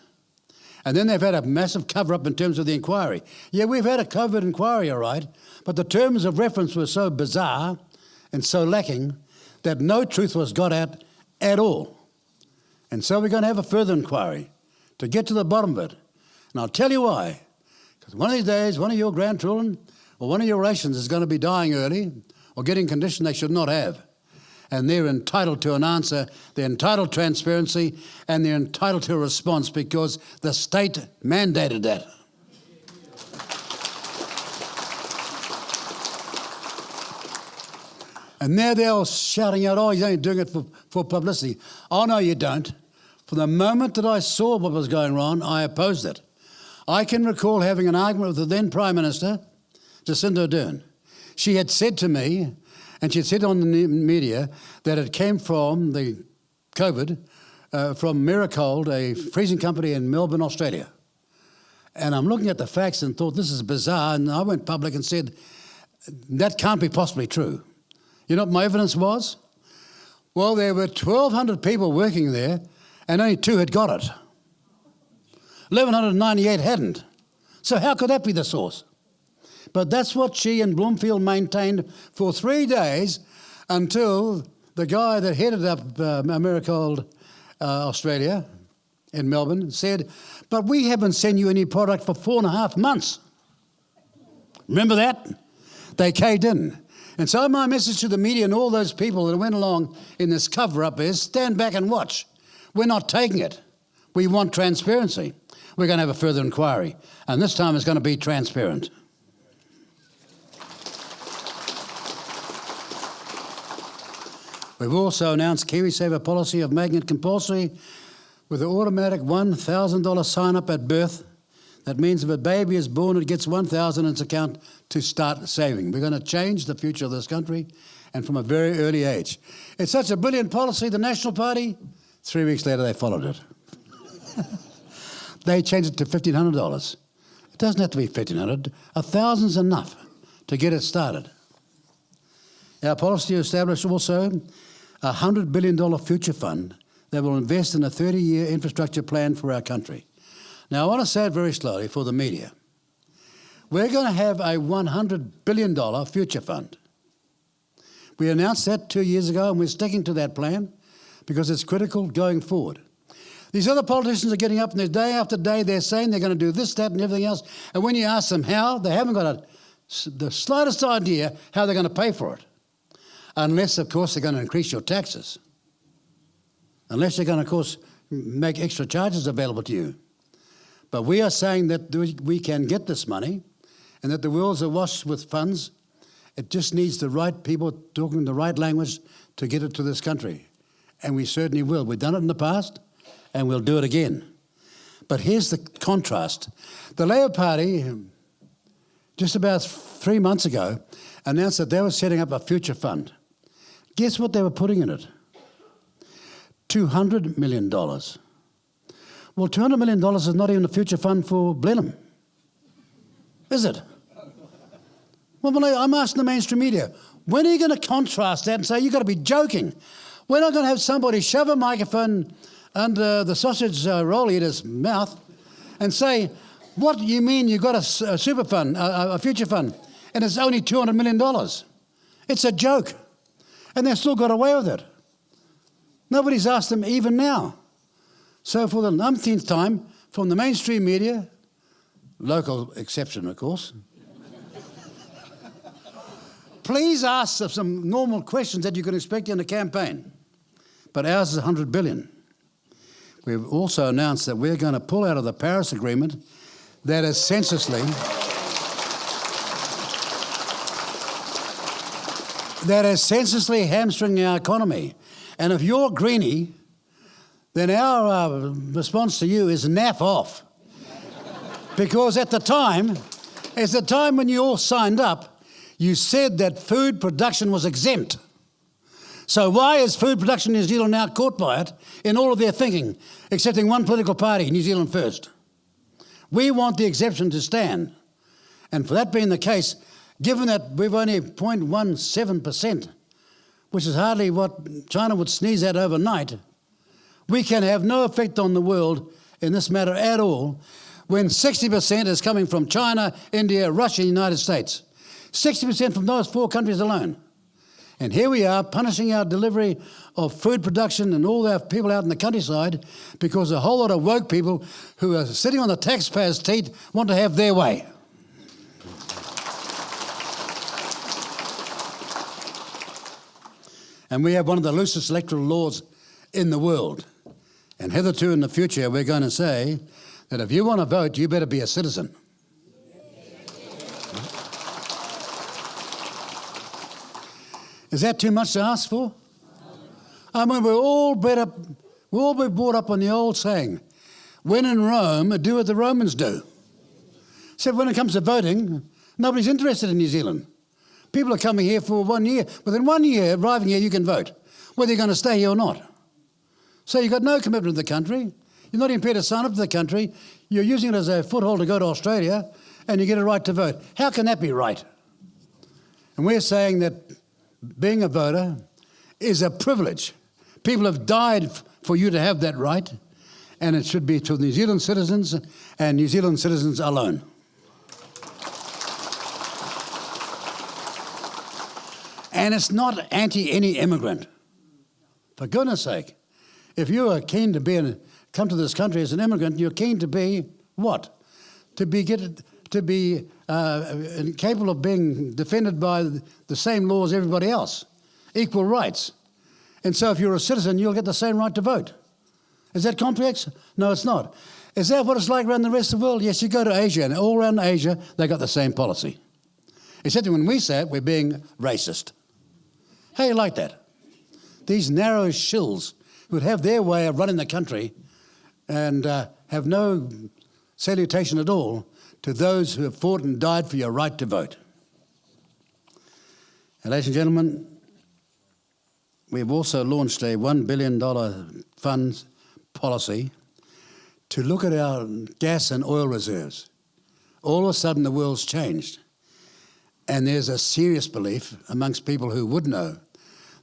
And then they've had a massive cover-up in terms of the inquiry. Yeah, we've had a COVID inquiry, all right, but the terms of reference were so bizarre and so lacking that no truth was got at all. And so we're going to have a further inquiry to get to the bottom of it. And I'll tell you why. Because one of these days, one of your grandchildren or one of your relations is going to be dying early or getting conditions they should not have. And they're entitled to an answer, they're entitled to transparency, and they're entitled to a response because the state mandated that. And now they're all shouting out, oh, he's only doing it for publicity. Oh, no, you don't. From the moment that I saw what was going on, I opposed it. I can recall having an argument with the then Prime Minister, Jacinda Ardern. She had said to me, and she had said on the media, that it came from the COVID, from Miracold, a freezing company in Melbourne, Australia. And I'm looking at the facts and thought, this is bizarre, and I went public and said, that can't be possibly true. You know what my evidence was? Well, there were 1,200 people working there, and only 2 had got it. 1,198 hadn't. So how could that be the source? But that's what she and Bloomfield maintained for 3 days until the guy that headed up Miracold, Australia, in Melbourne, said, but we haven't sent you any product for 4.5 months. Remember that? They caved in. And so my message to the media and all those people that went along in this cover-up is stand back and watch. We're not taking it. We want transparency. We're going to have a further inquiry, and this time it's going to be transparent. We've also announced KiwiSaver policy of making it compulsory with an automatic $1,000 sign-up at birth. That means if a baby is born, it gets $1,000 in its account to start saving. We're going to change the future of this country, and from a very early age. It's such a brilliant policy, the National Party, 3 weeks later they followed it. They changed it to $1,500. It doesn't have to be $1,500. $1,000's enough to get it started. Our policy established also a $100 billion future fund that will invest in a 30-year infrastructure plan for our country. Now, I want to say it very slowly for the media. We're going to have a $100 billion future fund. We announced that 2 years ago, and we're sticking to that plan because it's critical going forward. These other politicians are getting up, and they're day after day they're saying they're going to do this, that, and everything else, and when you ask them how, they haven't got the slightest idea how they're going to pay for it. Unless, of course, they're going to increase your taxes. Unless they're going to, of course, make extra charges available to you. But we are saying that we can get this money and that the world's awash with funds. It just needs the right people talking the right language to get it to this country. And we certainly will. We've done it in the past and we'll do it again. But here's the contrast. The Labor Party, just about 3 months ago, announced that they were setting up a future fund. Guess what they were putting in it? $200 million. Well, $200 million is not even a future fund for Blenheim, is it? Well, I'm asking the mainstream media, when are you going to contrast that and say, you've got to be joking? We're not going to have somebody shove a microphone under the sausage roll eater's mouth and say, what do you mean you've got a super fund, a future fund, and it's only $200 million? It's a joke. And they've still got away with it. Nobody's asked them even now. So for the umpteenth time, from the mainstream media, local exception, of course, please ask some normal questions that you can expect in a campaign. But ours is $100 billion. We've also announced that we're going to pull out of the Paris Agreement that is senselessly hamstringing our economy. And if you're greenie, then our response to you is naff off. Because at the time when you all signed up, you said that food production was exempt. So why is food production in New Zealand now caught by it in all of their thinking, excepting one political party, New Zealand First? We want the exemption to stand. And for that being the case, given that we've only 0.17%, which is hardly what China would sneeze at overnight, we can have no effect on the world in this matter at all when 60% is coming from China, India, Russia, United States. 60% from those 4 countries alone. And here we are punishing our delivery of food production and all our people out in the countryside because a whole lot of woke people who are sitting on the taxpayers' teat want to have their way. And we have one of the loosest electoral laws in the world. And hitherto in the future, we're going to say that if you want to vote, you better be a citizen. Is that too much to ask for? I mean, we're all been brought up on the old saying, when in Rome, do what the Romans do. Except when it comes to voting, nobody's interested in New Zealand. People are coming here for 1 year. Within 1 year, arriving here, you can vote, whether you're going to stay here or not. So you've got no commitment to the country. You're not impaired to sign up to the country. You're using it as a foothold to go to Australia, and you get a right to vote. How can that be right? And we're saying that being a voter is a privilege. People have died for you to have that right, and it should be to New Zealand citizens and New Zealand citizens alone. And it's not anti any immigrant. For goodness sake, if you are keen to come to this country as an immigrant, you're keen to be what? To be capable of being defended by the same laws as everybody else, equal rights. And so if you're a citizen, you'll get the same right to vote. Is that complex? No, it's not. Is that what it's like around the rest of the world? Yes, you go to Asia, and all around Asia, they got the same policy. Except that when we say it, we're being racist. How do you like that? These narrow shills would have their way of running the country and have no salutation at all to those who have fought and died for your right to vote. And ladies and gentlemen, we've also launched a $1 billion funds policy to look at our gas and oil reserves. All of a sudden, the world's changed. And there's a serious belief amongst people who would know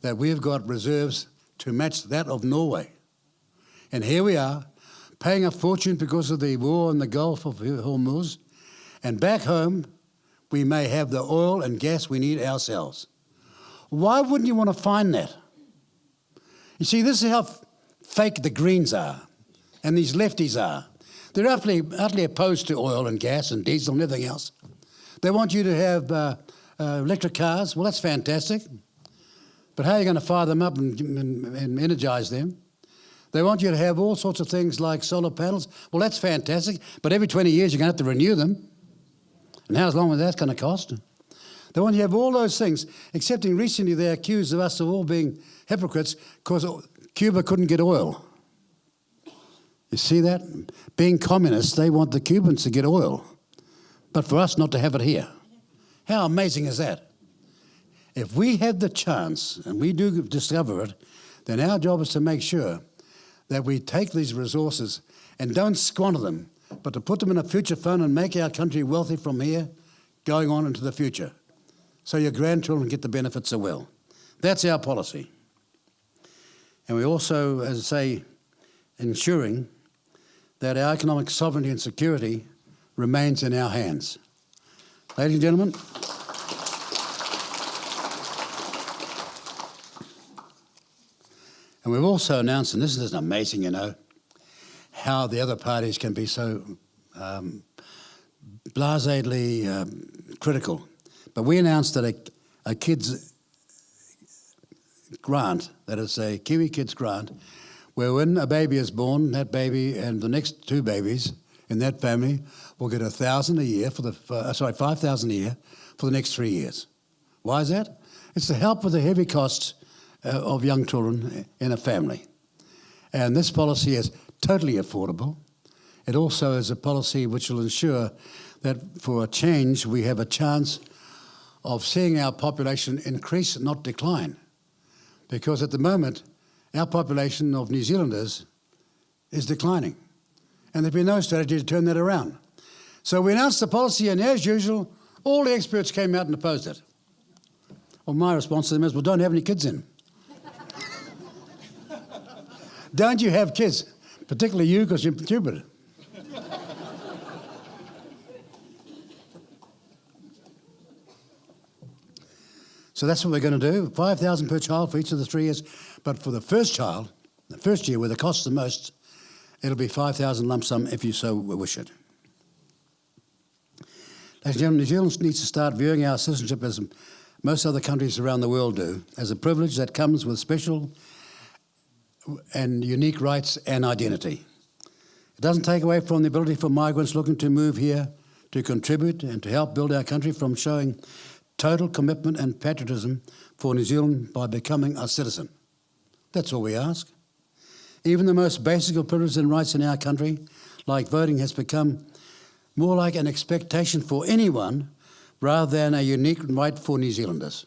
that we've got reserves to match that of Norway. And here we are, paying a fortune because of the war in the Gulf of Hormuz. And back home, we may have the oil and gas we need ourselves. Why wouldn't you want to find that? You see, this is how fake the Greens are, and these lefties are. They're utterly opposed to oil and gas and diesel and everything else. They want you to have electric cars. Well, that's fantastic. But how are you going to fire them up and energise them? They want you to have all sorts of things like solar panels. Well, that's fantastic. But every 20 years, you're going to have to renew them. And how long is that going to cost? They want you to have all those things, excepting recently they accused of us of all being hypocrites because Cuba couldn't get oil. You see that? Being communists, they want the Cubans to get oil, but for us not to have it here. How amazing is that? If we have the chance, and we do discover it, then our job is to make sure that we take these resources and don't squander them, but to put them in a future fund and make our country wealthy from here, going on into the future, so your grandchildren get the benefits as well. That's our policy. And we also, as I say, ensuring that our economic sovereignty and security remains in our hands. Ladies and gentlemen, and we've also announced, and this is amazing, you know, how the other parties can be so blasedly critical. But we announced that a kids grant, that is a Kiwi Kids grant, where when a baby is born, that baby and the next two babies in that family will get $1,000 a year $5,000 a year for the next 3 years. Why is that? It's to help with the heavy costs of young children in a family. And this policy is totally affordable. It also is a policy which will ensure that for a change, we have a chance of seeing our population increase, not decline. Because at the moment, our population of New Zealanders is declining. And there's been no strategy to turn that around. So we announced the policy, and as usual, all the experts came out and opposed it. Well, my response to them is, well, don't have any kids in. Don't you have kids, particularly you, because you're stupid. So that's what we're going to do, 5,000 per child for each of the 3 years. But for the first child, the first year where the cost is the most, it'll be 5,000 lump sum if you so wish it. Ladies and gentlemen, New Zealand needs to start viewing our citizenship, as most other countries around the world do, as a privilege that comes with special and unique rights and identity. It doesn't take away from the ability for migrants looking to move here to contribute and to help build our country from showing total commitment and patriotism for New Zealand by becoming a citizen. That's all we ask. Even the most basic of privileges and rights in our country, like voting, has become more like an expectation for anyone rather than a unique right for New Zealanders.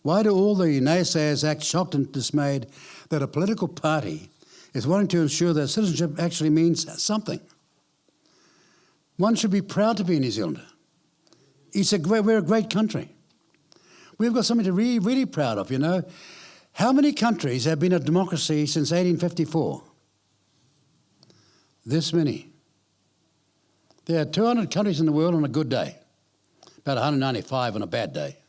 Why do all the naysayers act shocked and dismayed that a political party is wanting to ensure that citizenship actually means something? One should be proud to be a New Zealander. We're a great country. We've got something to be really proud of, you know. How many countries have been a democracy since 1854? This many. There are 200 countries in the world on a good day, about 195 on a bad day.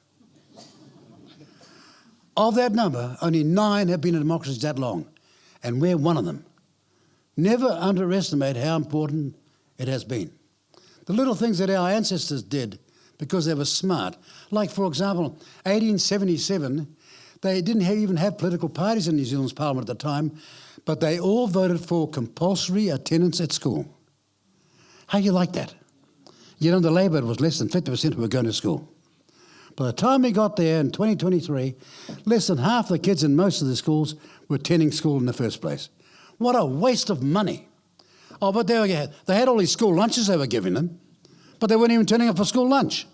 Of that number, only 9 have been a democracy that long, and we're one of them. Never underestimate how important it has been. The little things that our ancestors did because they were smart, like, for example, 1877, they didn't even have political parties in New Zealand's parliament at the time, but they all voted for compulsory attendance at school. How do you like that? You know, the Labour, it was less than 50% who were going to school. By the time we got there in 2023, less than half the kids in most of the schools were attending school in the first place. What a waste of money. Oh, but they had all these school lunches they were giving them, but they weren't even turning up for school lunch.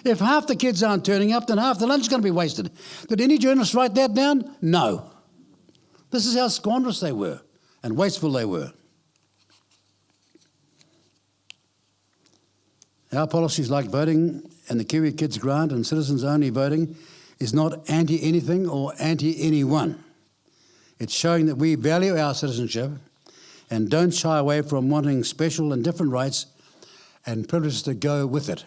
If half the kids aren't turning up, then half the lunch is going to be wasted. Did any journalist write that down? No. This is how squanderous they were and wasteful they were. Our policies like voting and the Kiwi Kids Grant and citizens-only voting is not anti-anything or anti-anyone. It's showing that we value our citizenship and don't shy away from wanting special and different rights and privileges to go with it.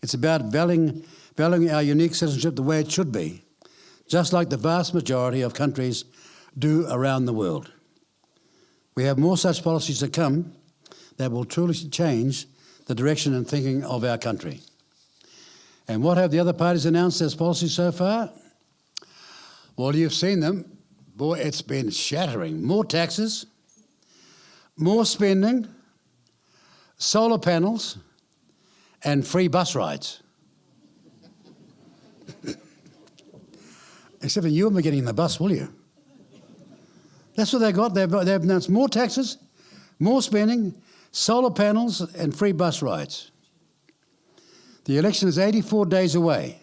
It's about valuing our unique citizenship the way it should be, just like the vast majority of countries do around the world. We have more such policies to come that will truly change the direction and thinking of our country. And what have the other parties announced as policies so far? Well, you've seen them. Boy, it's been shattering. More taxes, more spending, solar panels, and free bus rides. Except for you won't be getting in the bus, will you? That's what they got. They've announced more taxes, more spending, solar panels and free bus rides. The election is 84 days away.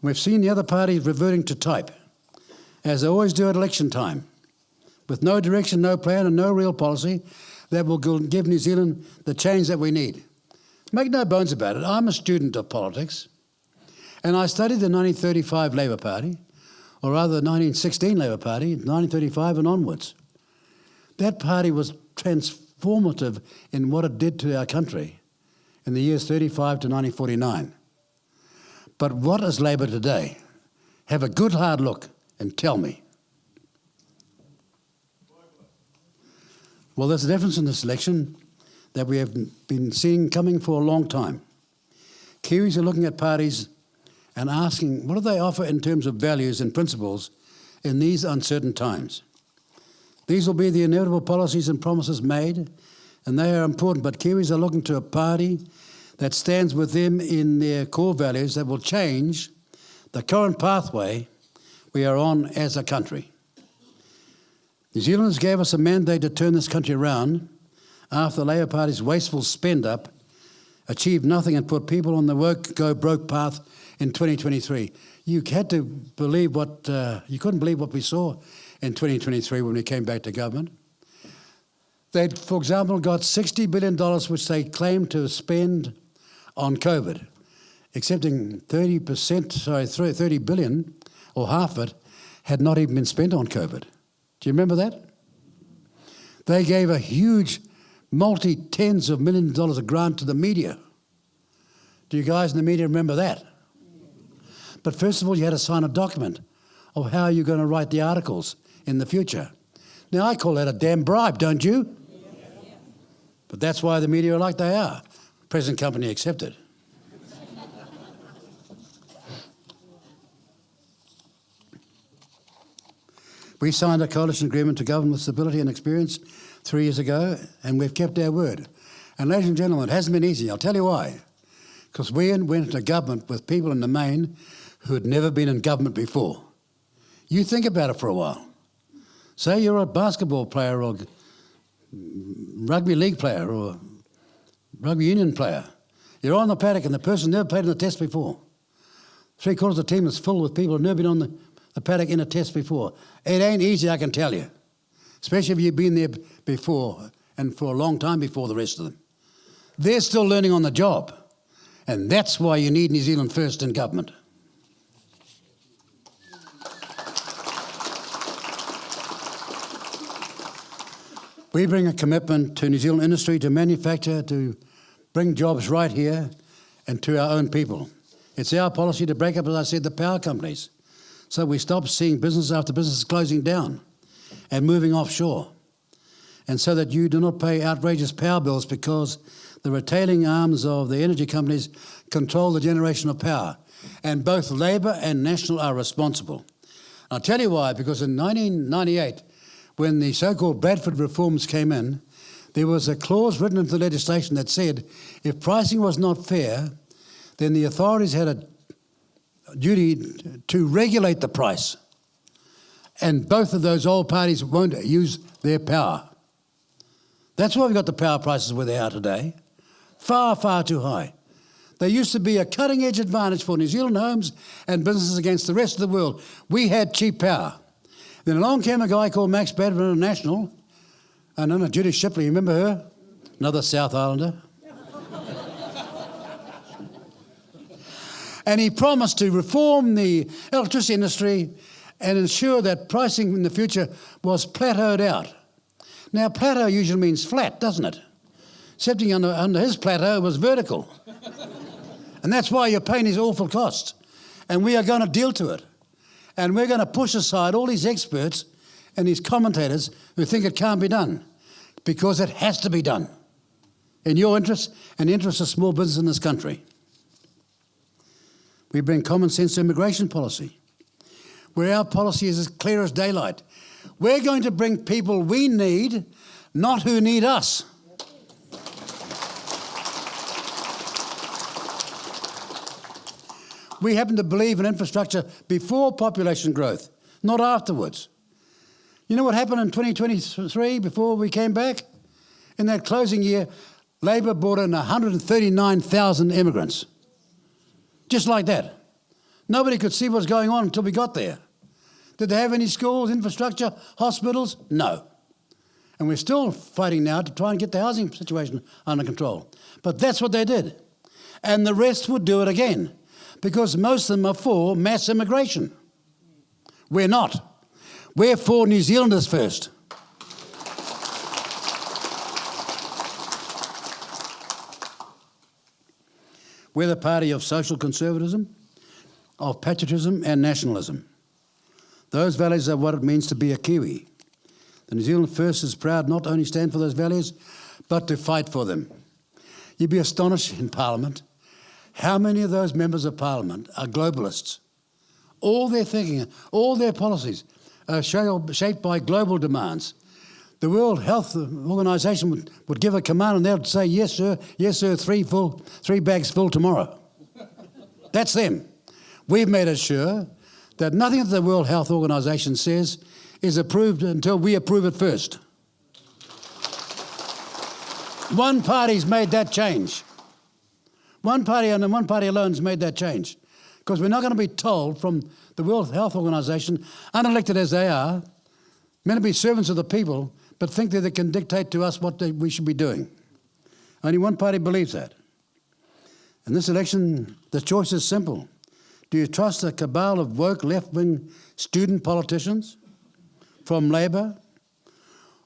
We've seen the other parties reverting to type, as they always do at election time, with no direction, no plan and no real policy that will give New Zealand the change that we need. Make no bones about it, I'm a student of politics, and I studied the 1935 Labour Party, or rather the 1916 Labour Party, 1935 and onwards. That party was transformative in what it did to our country in the years 35 to 1949. But what is Labour today? Have a good hard look and tell me. Well, there's a difference in this election that we have been seeing coming for a long time. Kiwis are looking at parties and asking, what do they offer in terms of values and principles in these uncertain times? These will be the inevitable policies and promises made, and they are important, but Kiwis are looking to a party that stands with them in their core values that will change the current pathway we are on as a country. New Zealanders gave us a mandate to turn this country around after the Labour Party's wasteful spend-up achieved nothing and put people on the woke-go-broke path in 2023. You had to believe you couldn't believe what we saw in 2023 when we came back to government. They'd, for example, got $60 billion which they claimed to spend on COVID, excepting 30 billion, or half of it, had not even been spent on COVID. Do you remember that? They gave a huge multi-tens of millions of dollars of grant to the media. Do you guys in the media remember that? But first of all, you had to sign a document of how you're going to write the articles in the future. Now, I call that a damn bribe, don't you? But that's why the media are like they are. Present company accepted. We signed a coalition agreement to govern with stability and experience 3 years ago, and we've kept our word. And ladies and gentlemen, it hasn't been easy. I'll tell you why. Because we went into government with people in the main who had never been in government before. You think about it for a while. Say you're a basketball player or rugby league player or rugby union player. You're on the paddock and the person never played in a test before. 3/4 of the team is full with people who've never been on the paddock in a test before. It ain't easy, I can tell you. Especially if you've been there before and for a long time before the rest of them. They're still learning on the job. And that's why you need New Zealand First in government. We bring a commitment to New Zealand industry to manufacture, to bring jobs right here and to our own people. It's our policy to break up, as I said, the power companies, so we stop seeing business after business closing down and moving offshore, and so that you do not pay outrageous power bills because the retailing arms of the energy companies control the generation of power, and both Labor and National are responsible. I'll tell you why, because in 1998, when the so-called Bradford reforms came in, there was a clause written into the legislation that said if pricing was not fair, then the authorities had a duty to regulate the price. And both of those old parties won't use their power. That's why we've got the power prices where they are today. Far, far too high. There used to be a cutting-edge advantage for New Zealand homes and businesses against the rest of the world. We had cheap power. Then along came a guy called Max Bradford at National, and then Judy Shipley, remember her? Another South Islander. And he promised to reform the electricity industry and ensure that pricing in the future was plateaued out. Now, plateau usually means flat, doesn't it? Except under his plateau, it was vertical. And that's why you're paying these awful costs. And we are going to deal to it. And we're going to push aside all these experts and these commentators who think it can't be done, because it has to be done in your interest and the interest of small business in this country. We bring common sense to immigration policy, where our policy is as clear as daylight. We're going to bring people we need, not who need us. We happen to believe in infrastructure before population growth, not afterwards. You know what happened in 2023 before we came back? In that closing year, Labor brought in 139,000 immigrants. Just like that. Nobody could see what was going on until we got there. Did they have any schools, infrastructure, hospitals? No. And we're still fighting now to try and get the housing situation under control. But that's what they did. And the rest would do it again, because most of them are for mass immigration. We're not. We're for New Zealanders first. We're the party of social conservatism, of patriotism and nationalism. Those values are what it means to be a Kiwi. The New Zealand First is proud not only stand for those values, but to fight for them. You'd be astonished in Parliament how many of those members of Parliament are globalists. All their thinking, all their policies are shaped by global demands. The World Health Organization would give a command and they would say, yes, sir, 3 bags full tomorrow. That's them. We've made it sure that nothing that the World Health Organization says is approved until we approve it first. One party's made that change. One party and one party alone has made that change. Because we're not going to be told from the World Health Organization, unelected as they are, meant to be servants of the people, but think that they can dictate to us what we should be doing. Only one party believes that. In this election, the choice is simple. Do you trust a cabal of woke left-wing student politicians from Labor?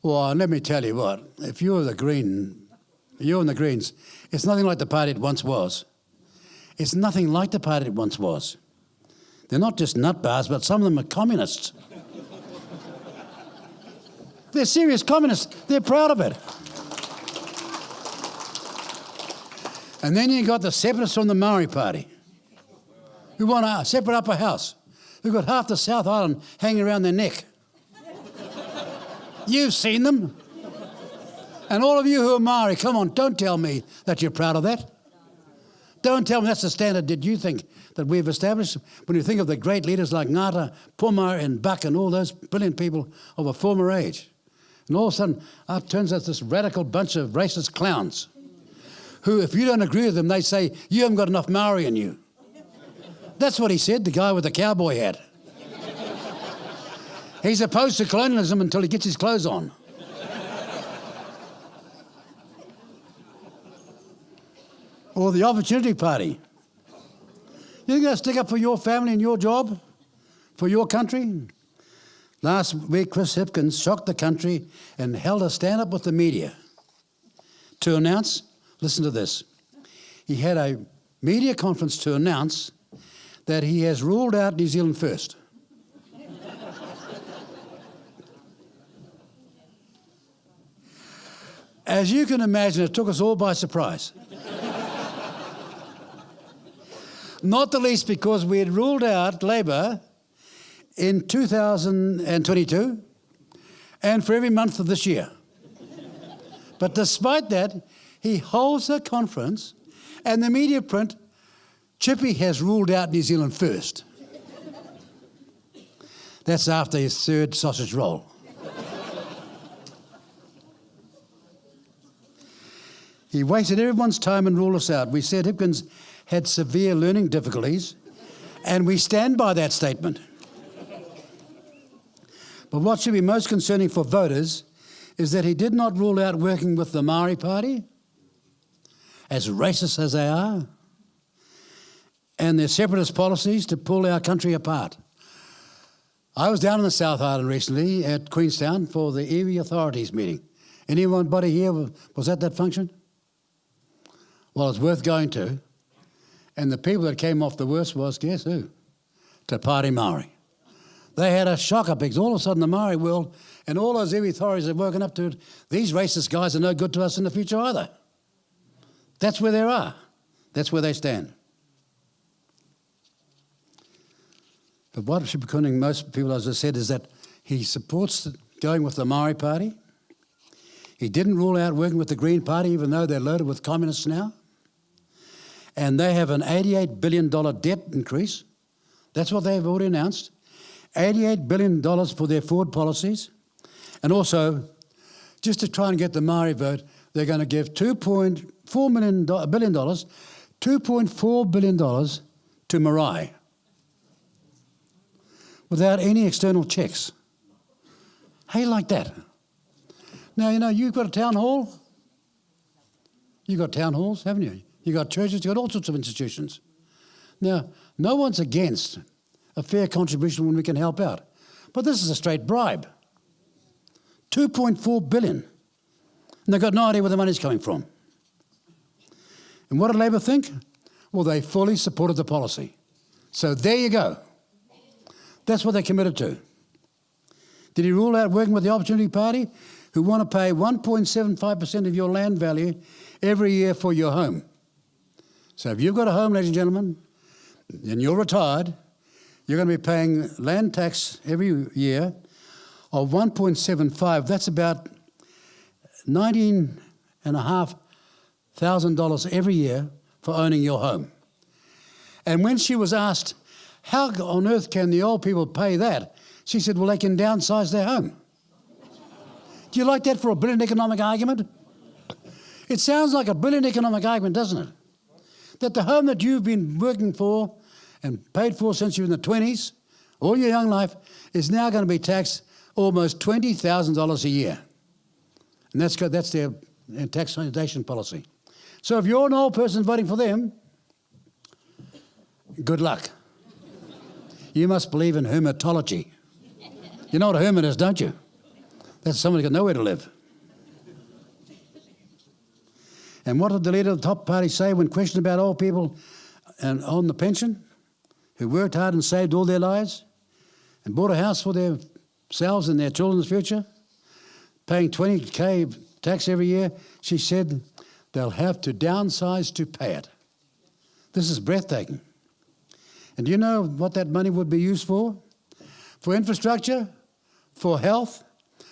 Or let me tell you what, if you're the Green, you're in the Greens, it's nothing like the party it once was. It's nothing like the party it once was. They're not just nutbars, but some of them are communists. They're serious communists. They're proud of it. And then you got the separatists from the Maori Party who want a separate upper house, who've got half the South Island hanging around their neck. You've seen them. And all of you who are Maori, come on, don't tell me that you're proud of that. Don't tell me that's the standard that you think that we've established. When you think of the great leaders like Ngata, Puma and Buck and all those brilliant people of a former age. And all of a sudden, it turns out this radical bunch of racist clowns who, if you don't agree with them, they say, you haven't got enough Maori in you. That's what he said, the guy with the cowboy hat. He's opposed to colonialism until he gets his clothes on. Or the Opportunity Party. You're going to stick up for your family and your job? For your country? Last week, Chris Hipkins shocked the country and held a stand-up with the media to announce, listen to this, he had a media conference to announce that he has ruled out New Zealand First. As you can imagine, it took us all by surprise. Not the least because we had ruled out Labour in 2022 and for every month of this year. But despite that, he holds a conference and the media print, Chippy has ruled out New Zealand First. That's after his third sausage roll. He wasted everyone's time and ruled us out. We said Hipkins had severe learning difficulties, and we stand by that statement. But what should be most concerning for voters is that he did not rule out working with the Maori Party, as racist as they are, and their separatist policies to pull our country apart. I was down in the South Island recently at Queenstown for the Iwi Authorities meeting. Anybody here was at that function? Well, it's worth going to. And the people that came off the worst was, guess who? Te Pāti Māori. They had a shocker because all of a sudden the Maori world and all those iwi authorities have woken up to it. These racist guys are no good to us in the future either. That's where they are. That's where they stand. But what should be concerning most people, as I said, is that he supports going with the Maori Party. He didn't rule out working with the Green Party, even though they're loaded with communists now. And they have an $88 billion debt increase. That's what they've already announced. $88 billion for their forward policies. And also, just to try and get the Maori vote, they're going to give $2.4 billion, $2.4 billion to Marae without any external checks. How do you like that? Now, you know, you've got a town hall. You've got town halls, haven't you? You've got churches, you've got all sorts of institutions. Now, no one's against a fair contribution when we can help out. But this is a straight bribe. $2.4 billion. And they've got no idea where the money's coming from. And what did Labor think? Well, they fully supported the policy. So there you go. That's what they committed to. Did he rule out working with the Opportunity Party, who want to pay 1.75% of your land value every year for your home? So if you've got a home, ladies and gentlemen, and you're retired, you're going to be paying land tax every year of 1.75. That's about $19,500 every year for owning your home. And when she was asked, how on earth can the old people pay that? She said, well, they can downsize their home. Do you like that for a brilliant economic argument? It sounds like a brilliant economic argument, doesn't it? That the home that you've been working for and paid for since you were in the 20s, all your young life, is now going to be taxed almost $20,000 a year. And that's their taxation policy. So if you're an old person voting for them, good luck. You must believe in hermitology. You know what a hermit is, don't you? That's somebody who's got nowhere to live. And what did the leader of the top party say when questioned about old people and on the pension? who worked hard and saved all their lives and bought a house for themselves and their children's future, paying 20k tax every year, she said they'll have to downsize to pay it. This is breathtaking. And do you know what that money would be used for? For infrastructure, for health,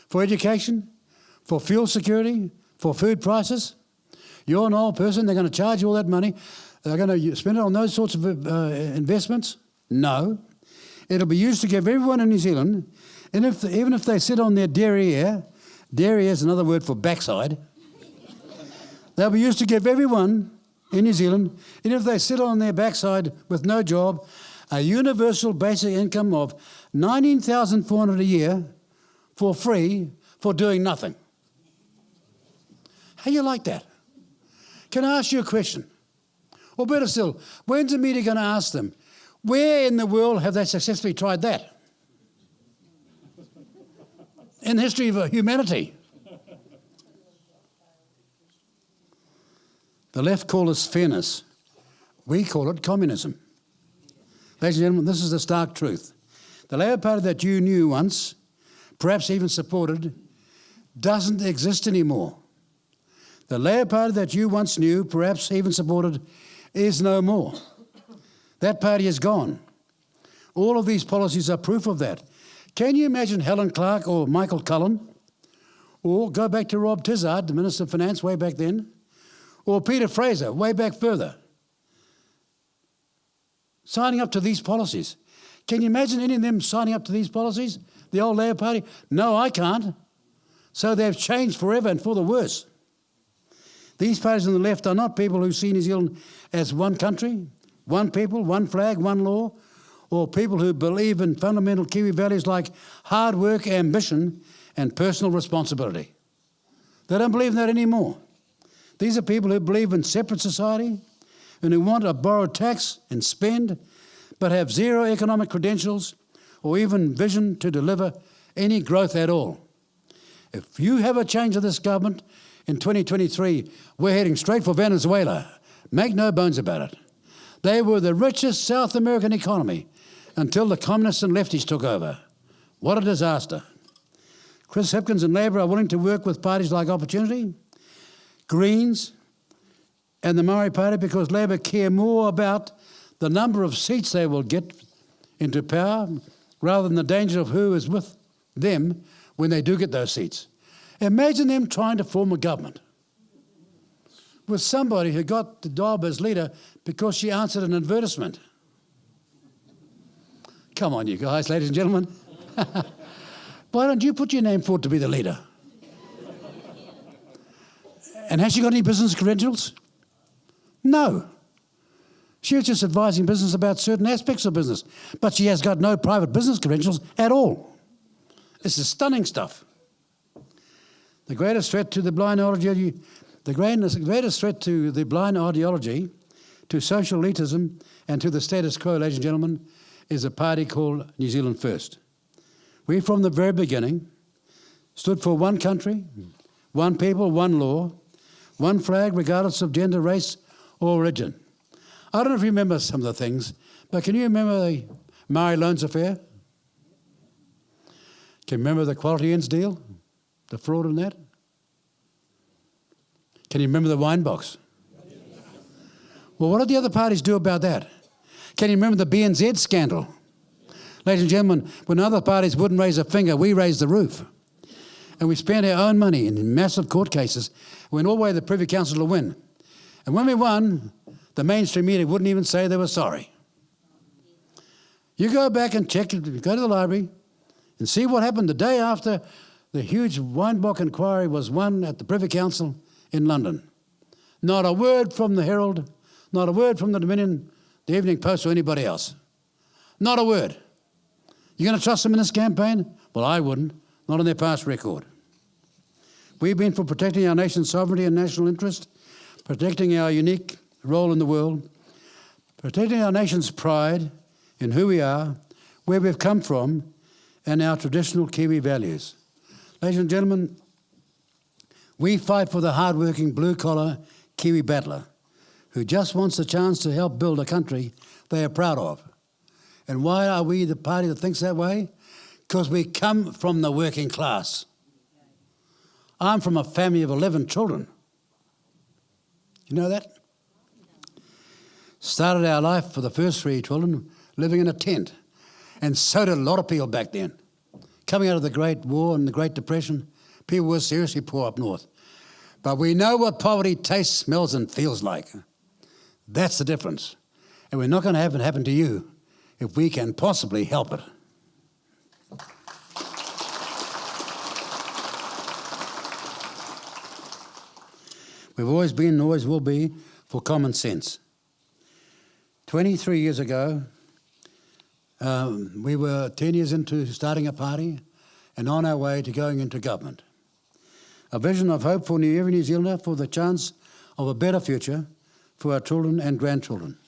for education, for fuel security, for food prices. You're an old person, they're going to charge you all that money. They're going to spend it on those sorts of investments? No. It'll be used to give everyone in New Zealand, and even if they sit on their derriere is another word for backside, they'll be used to give everyone in New Zealand, and if they sit on their backside with no job, a universal basic income of $19,400 a year for free for doing nothing. How do you like that? Can I ask you a question? Or better still, when's the media going to ask them, where in the world have they successfully tried that? In the history of humanity. The left call this fairness. We call it communism. Ladies and gentlemen, this is the stark truth. The Labour Party that you knew once, perhaps even supported, doesn't exist anymore. The Labour Party that you once knew, perhaps even supported, is no more. That party is gone. All of these policies are proof of that. Can you imagine Helen Clark or Michael Cullen? Or go back to Rob Tizard, the Minister of Finance way back then, or Peter Fraser way back further, signing up to these policies. Can you imagine any of them signing up to these policies? The old Labour Party? No, I can't. So they've changed forever and for the worse. These parties on the left are not people who see New Zealand as one country, one people, one flag, one law, or people who believe in fundamental Kiwi values like hard work, ambition, and personal responsibility. They don't believe in that anymore. These are people who believe in separate society and who want a borrowed tax and spend, but have zero economic credentials or even vision to deliver any growth at all. If you have a change of this government in 2023, we're heading straight for Venezuela. Make no bones about it. They were the richest South American economy until the communists and lefties took over. What a disaster. Chris Hipkins and Labor are willing to work with parties like Opportunity, Greens, and the Maori Party because Labor care more about the number of seats they will get into power rather than the danger of who is with them when they do get those seats. Imagine them trying to form a government with somebody who got the job as leader because she answered an advertisement. Come on, you guys, ladies and gentlemen. Why don't you put your name forward to be the leader? And has she got any business credentials? No. She was just advising business about certain aspects of business, but she has got no private business credentials at all. This is stunning stuff. The greatest threat to the blind ideology, to social elitism, and to the status quo, ladies and gentlemen, is a party called New Zealand First. We, from the very beginning, stood for one country, one people, one law, one flag, regardless of gender, race, or religion. I don't know if you remember some of the things, but can you remember the Maori Loans Affair? Can you remember the Quality Inns deal? The fraud in that? Can you remember the wine box? Well, what did the other parties do about that? Can you remember the BNZ scandal? Ladies and gentlemen, when other parties wouldn't raise a finger, we raised the roof. And we spent our own money in massive court cases. We went all the way to the Privy Council to win. And when we won, the mainstream media wouldn't even say they were sorry. You go back and check, go to the library and see what happened the day after the huge Weinbach inquiry was won at the Privy Council in London. Not a word from the Herald, not a word from the Dominion, the Evening Post, or anybody else. Not a word. You going to trust them in this campaign? Well, I wouldn't, not on their past record. We've been for protecting our nation's sovereignty and national interest, protecting our unique role in the world, protecting our nation's pride in who we are, where we've come from, and our traditional Kiwi values. Ladies and gentlemen, we fight for the hard-working, blue-collar Kiwi battler who just wants a chance to help build a country they are proud of. And why are we the party that thinks that way? Because we come from the working class. I'm from a family of 11 children. You know that? Started our life for the first 3 children living in a tent. And so did a lot of people back then. Coming out of the Great War and the Great Depression, people were seriously poor up north. But we know what poverty tastes, smells and feels like. That's the difference. And we're not going to have it happen to you if we can possibly help it. We've always been and always will be for common sense. 23 years ago, we were 10 years into starting a party and on our way to going into government. A vision of hope for every New Zealander for the chance of a better future for our children and grandchildren.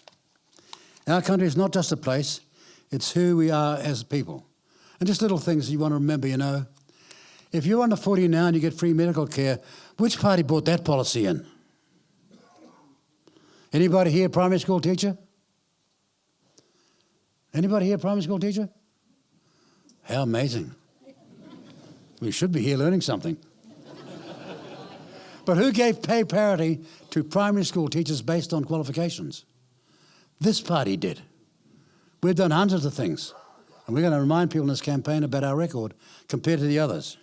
Our country is not just a place, it's who we are as people. And just little things you want to remember, you know. If you're under 40 now and you get free medical care, which party brought that policy in? Anybody here primary school teacher? Anybody here primary school teacher? How amazing. We should be here learning something. But who gave pay parity to primary school teachers based on qualifications? This party did. We've done hundreds of things, and we're going to remind people in this campaign about our record compared to the others.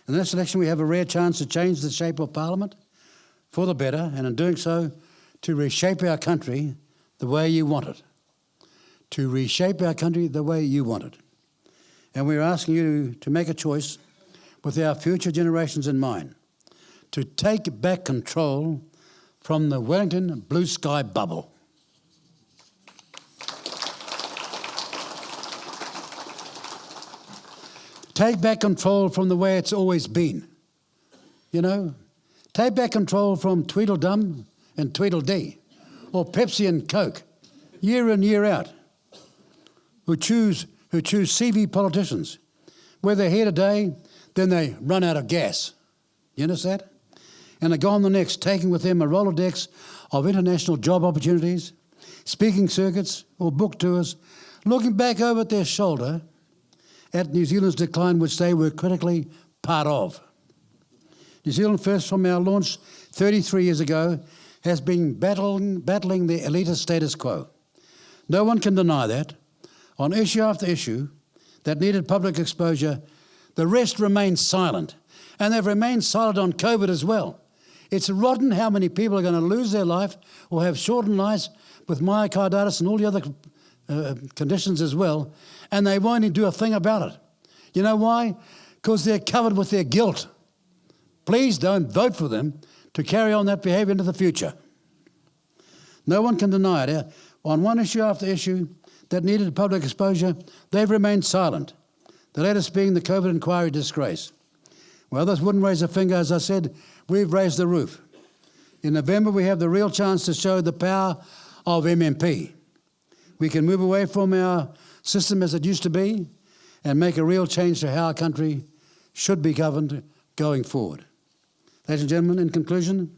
In this election, we have a rare chance to change the shape of Parliament for the better, and in doing so, to reshape our country the way you want it. To reshape our country the way you want it. And we're asking you to make a choice with our future generations in mind, to take back control from the Wellington blue sky bubble. Take back control from the way it's always been. You know, take back control from Tweedledum and Tweedledee, or Pepsi and Coke, year in, year out, who choose CV politicians. Where they're here today, then they run out of gas. You understand? And they go on the next, taking with them a Rolodex of international job opportunities, speaking circuits or book tours, looking back over at their shoulder at New Zealand's decline, which they were critically part of. New Zealand First, from our launch 33 years ago, has been battling the elitist status quo. No one can deny that. On issue after issue that needed public exposure, the rest remained silent. And they've remained silent on COVID as well. It's rotten how many people are going to lose their life or have shortened lives with myocarditis and all the other conditions as well, and they won't even do a thing about it. You know why? Because they're covered with their guilt. Please don't vote for them to carry on that behaviour into the future. No one can deny it. On one issue after issue that needed public exposure, they've remained silent, the latest being the COVID inquiry disgrace. Well, others wouldn't raise a finger. As I said, we've raised the roof. In November, we have the real chance to show the power of MMP. We can move away from our system as it used to be and make a real change to how our country should be governed going forward. Ladies and gentlemen, in conclusion,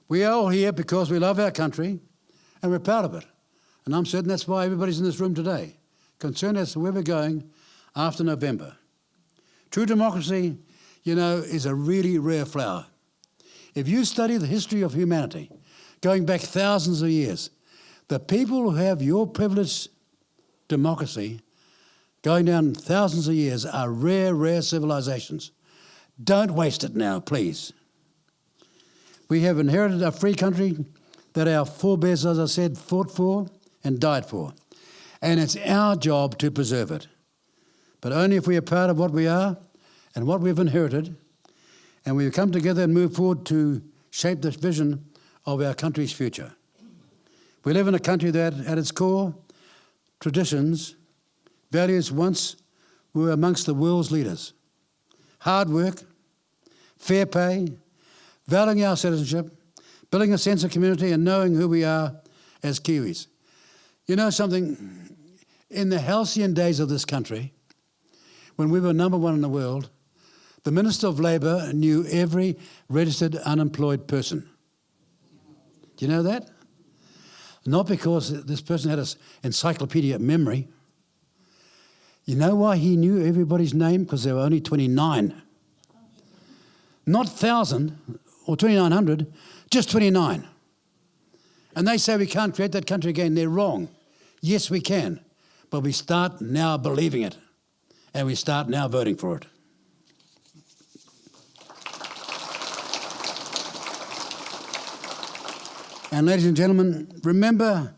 we are all here because we love our country and we're proud of it. And I'm certain that's why everybody's in this room today, concerned as to where we're going after November. True democracy, you know, is a really rare flower. If you study the history of humanity, going back thousands of years, the people who have your privileged democracy going down thousands of years are rare, rare civilizations. Don't waste it now, please. We have inherited a free country that our forebears, as I said, fought for and died for. And it's our job to preserve it. But only if we are proud of what we are and what we've inherited, and we come together and move forward to shape the vision of our country's future. We live in a country that, at its core, traditions, values once were amongst the world's leaders. Hard work, fair pay, valuing our citizenship, building a sense of community and knowing who we are as Kiwis. You know something? In the halcyon days of this country, when we were #1 in the world, the Minister of Labour knew every registered unemployed person. Do you know that? not because this person had an encyclopedia memory. You know why he knew everybody's name? Because there were only 29. Not 1,000 or 2,900, just 29. And they say we can't create that country again. They're wrong. Yes, we can. But we start now believing it. And we start now voting for it. And ladies and gentlemen, remember,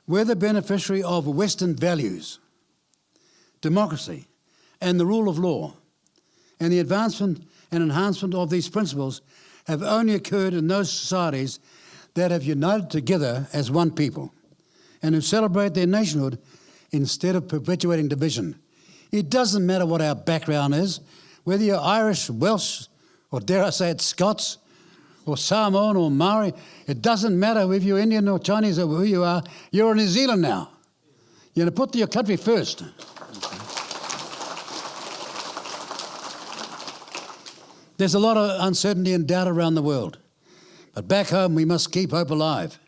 we're the beneficiary of Western values, democracy, and the rule of law. And the advancement and enhancement of these principles have only occurred in those societies that have united together as one people and who celebrate their nationhood instead of perpetuating division. It doesn't matter what our background is, whether you're Irish, Welsh, or dare I say it, Scots, or Samoan or Maori. It doesn't matter if you're Indian or Chinese or who you are, you're in New Zealand now. You're going to put your country first. There's a lot of uncertainty and doubt around the world. But back home, we must keep hope alive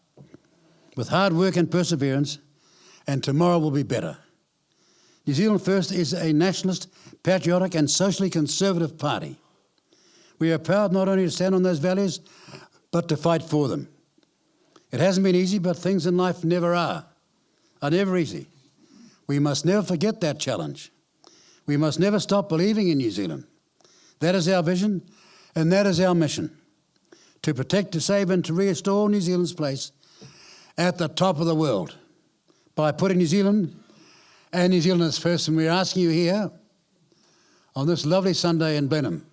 with hard work and perseverance, and tomorrow will be better. New Zealand First is a nationalist, patriotic and socially conservative party. We are proud not only to stand on those values, but to fight for them. It hasn't been easy, but things in life never are never easy. We must never forget that challenge. We must never stop believing in New Zealand. That is our vision, and that is our mission, to protect, to save and to restore New Zealand's place at the top of the world by putting New Zealand and New Zealanders first. And we're asking you here on this lovely Sunday in Blenheim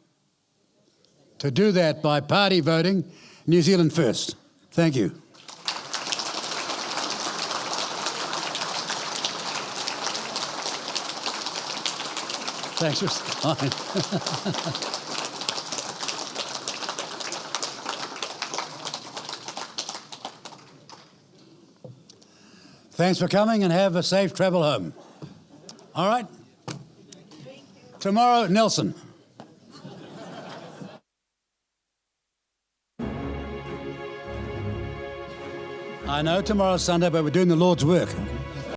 to do that by party voting New Zealand First. Thank you. Thanks, Mr. Klein. Thanks for coming and have a safe travel home. All right? Tomorrow, Nelson. I know tomorrow's Sunday, but we're doing the Lord's work.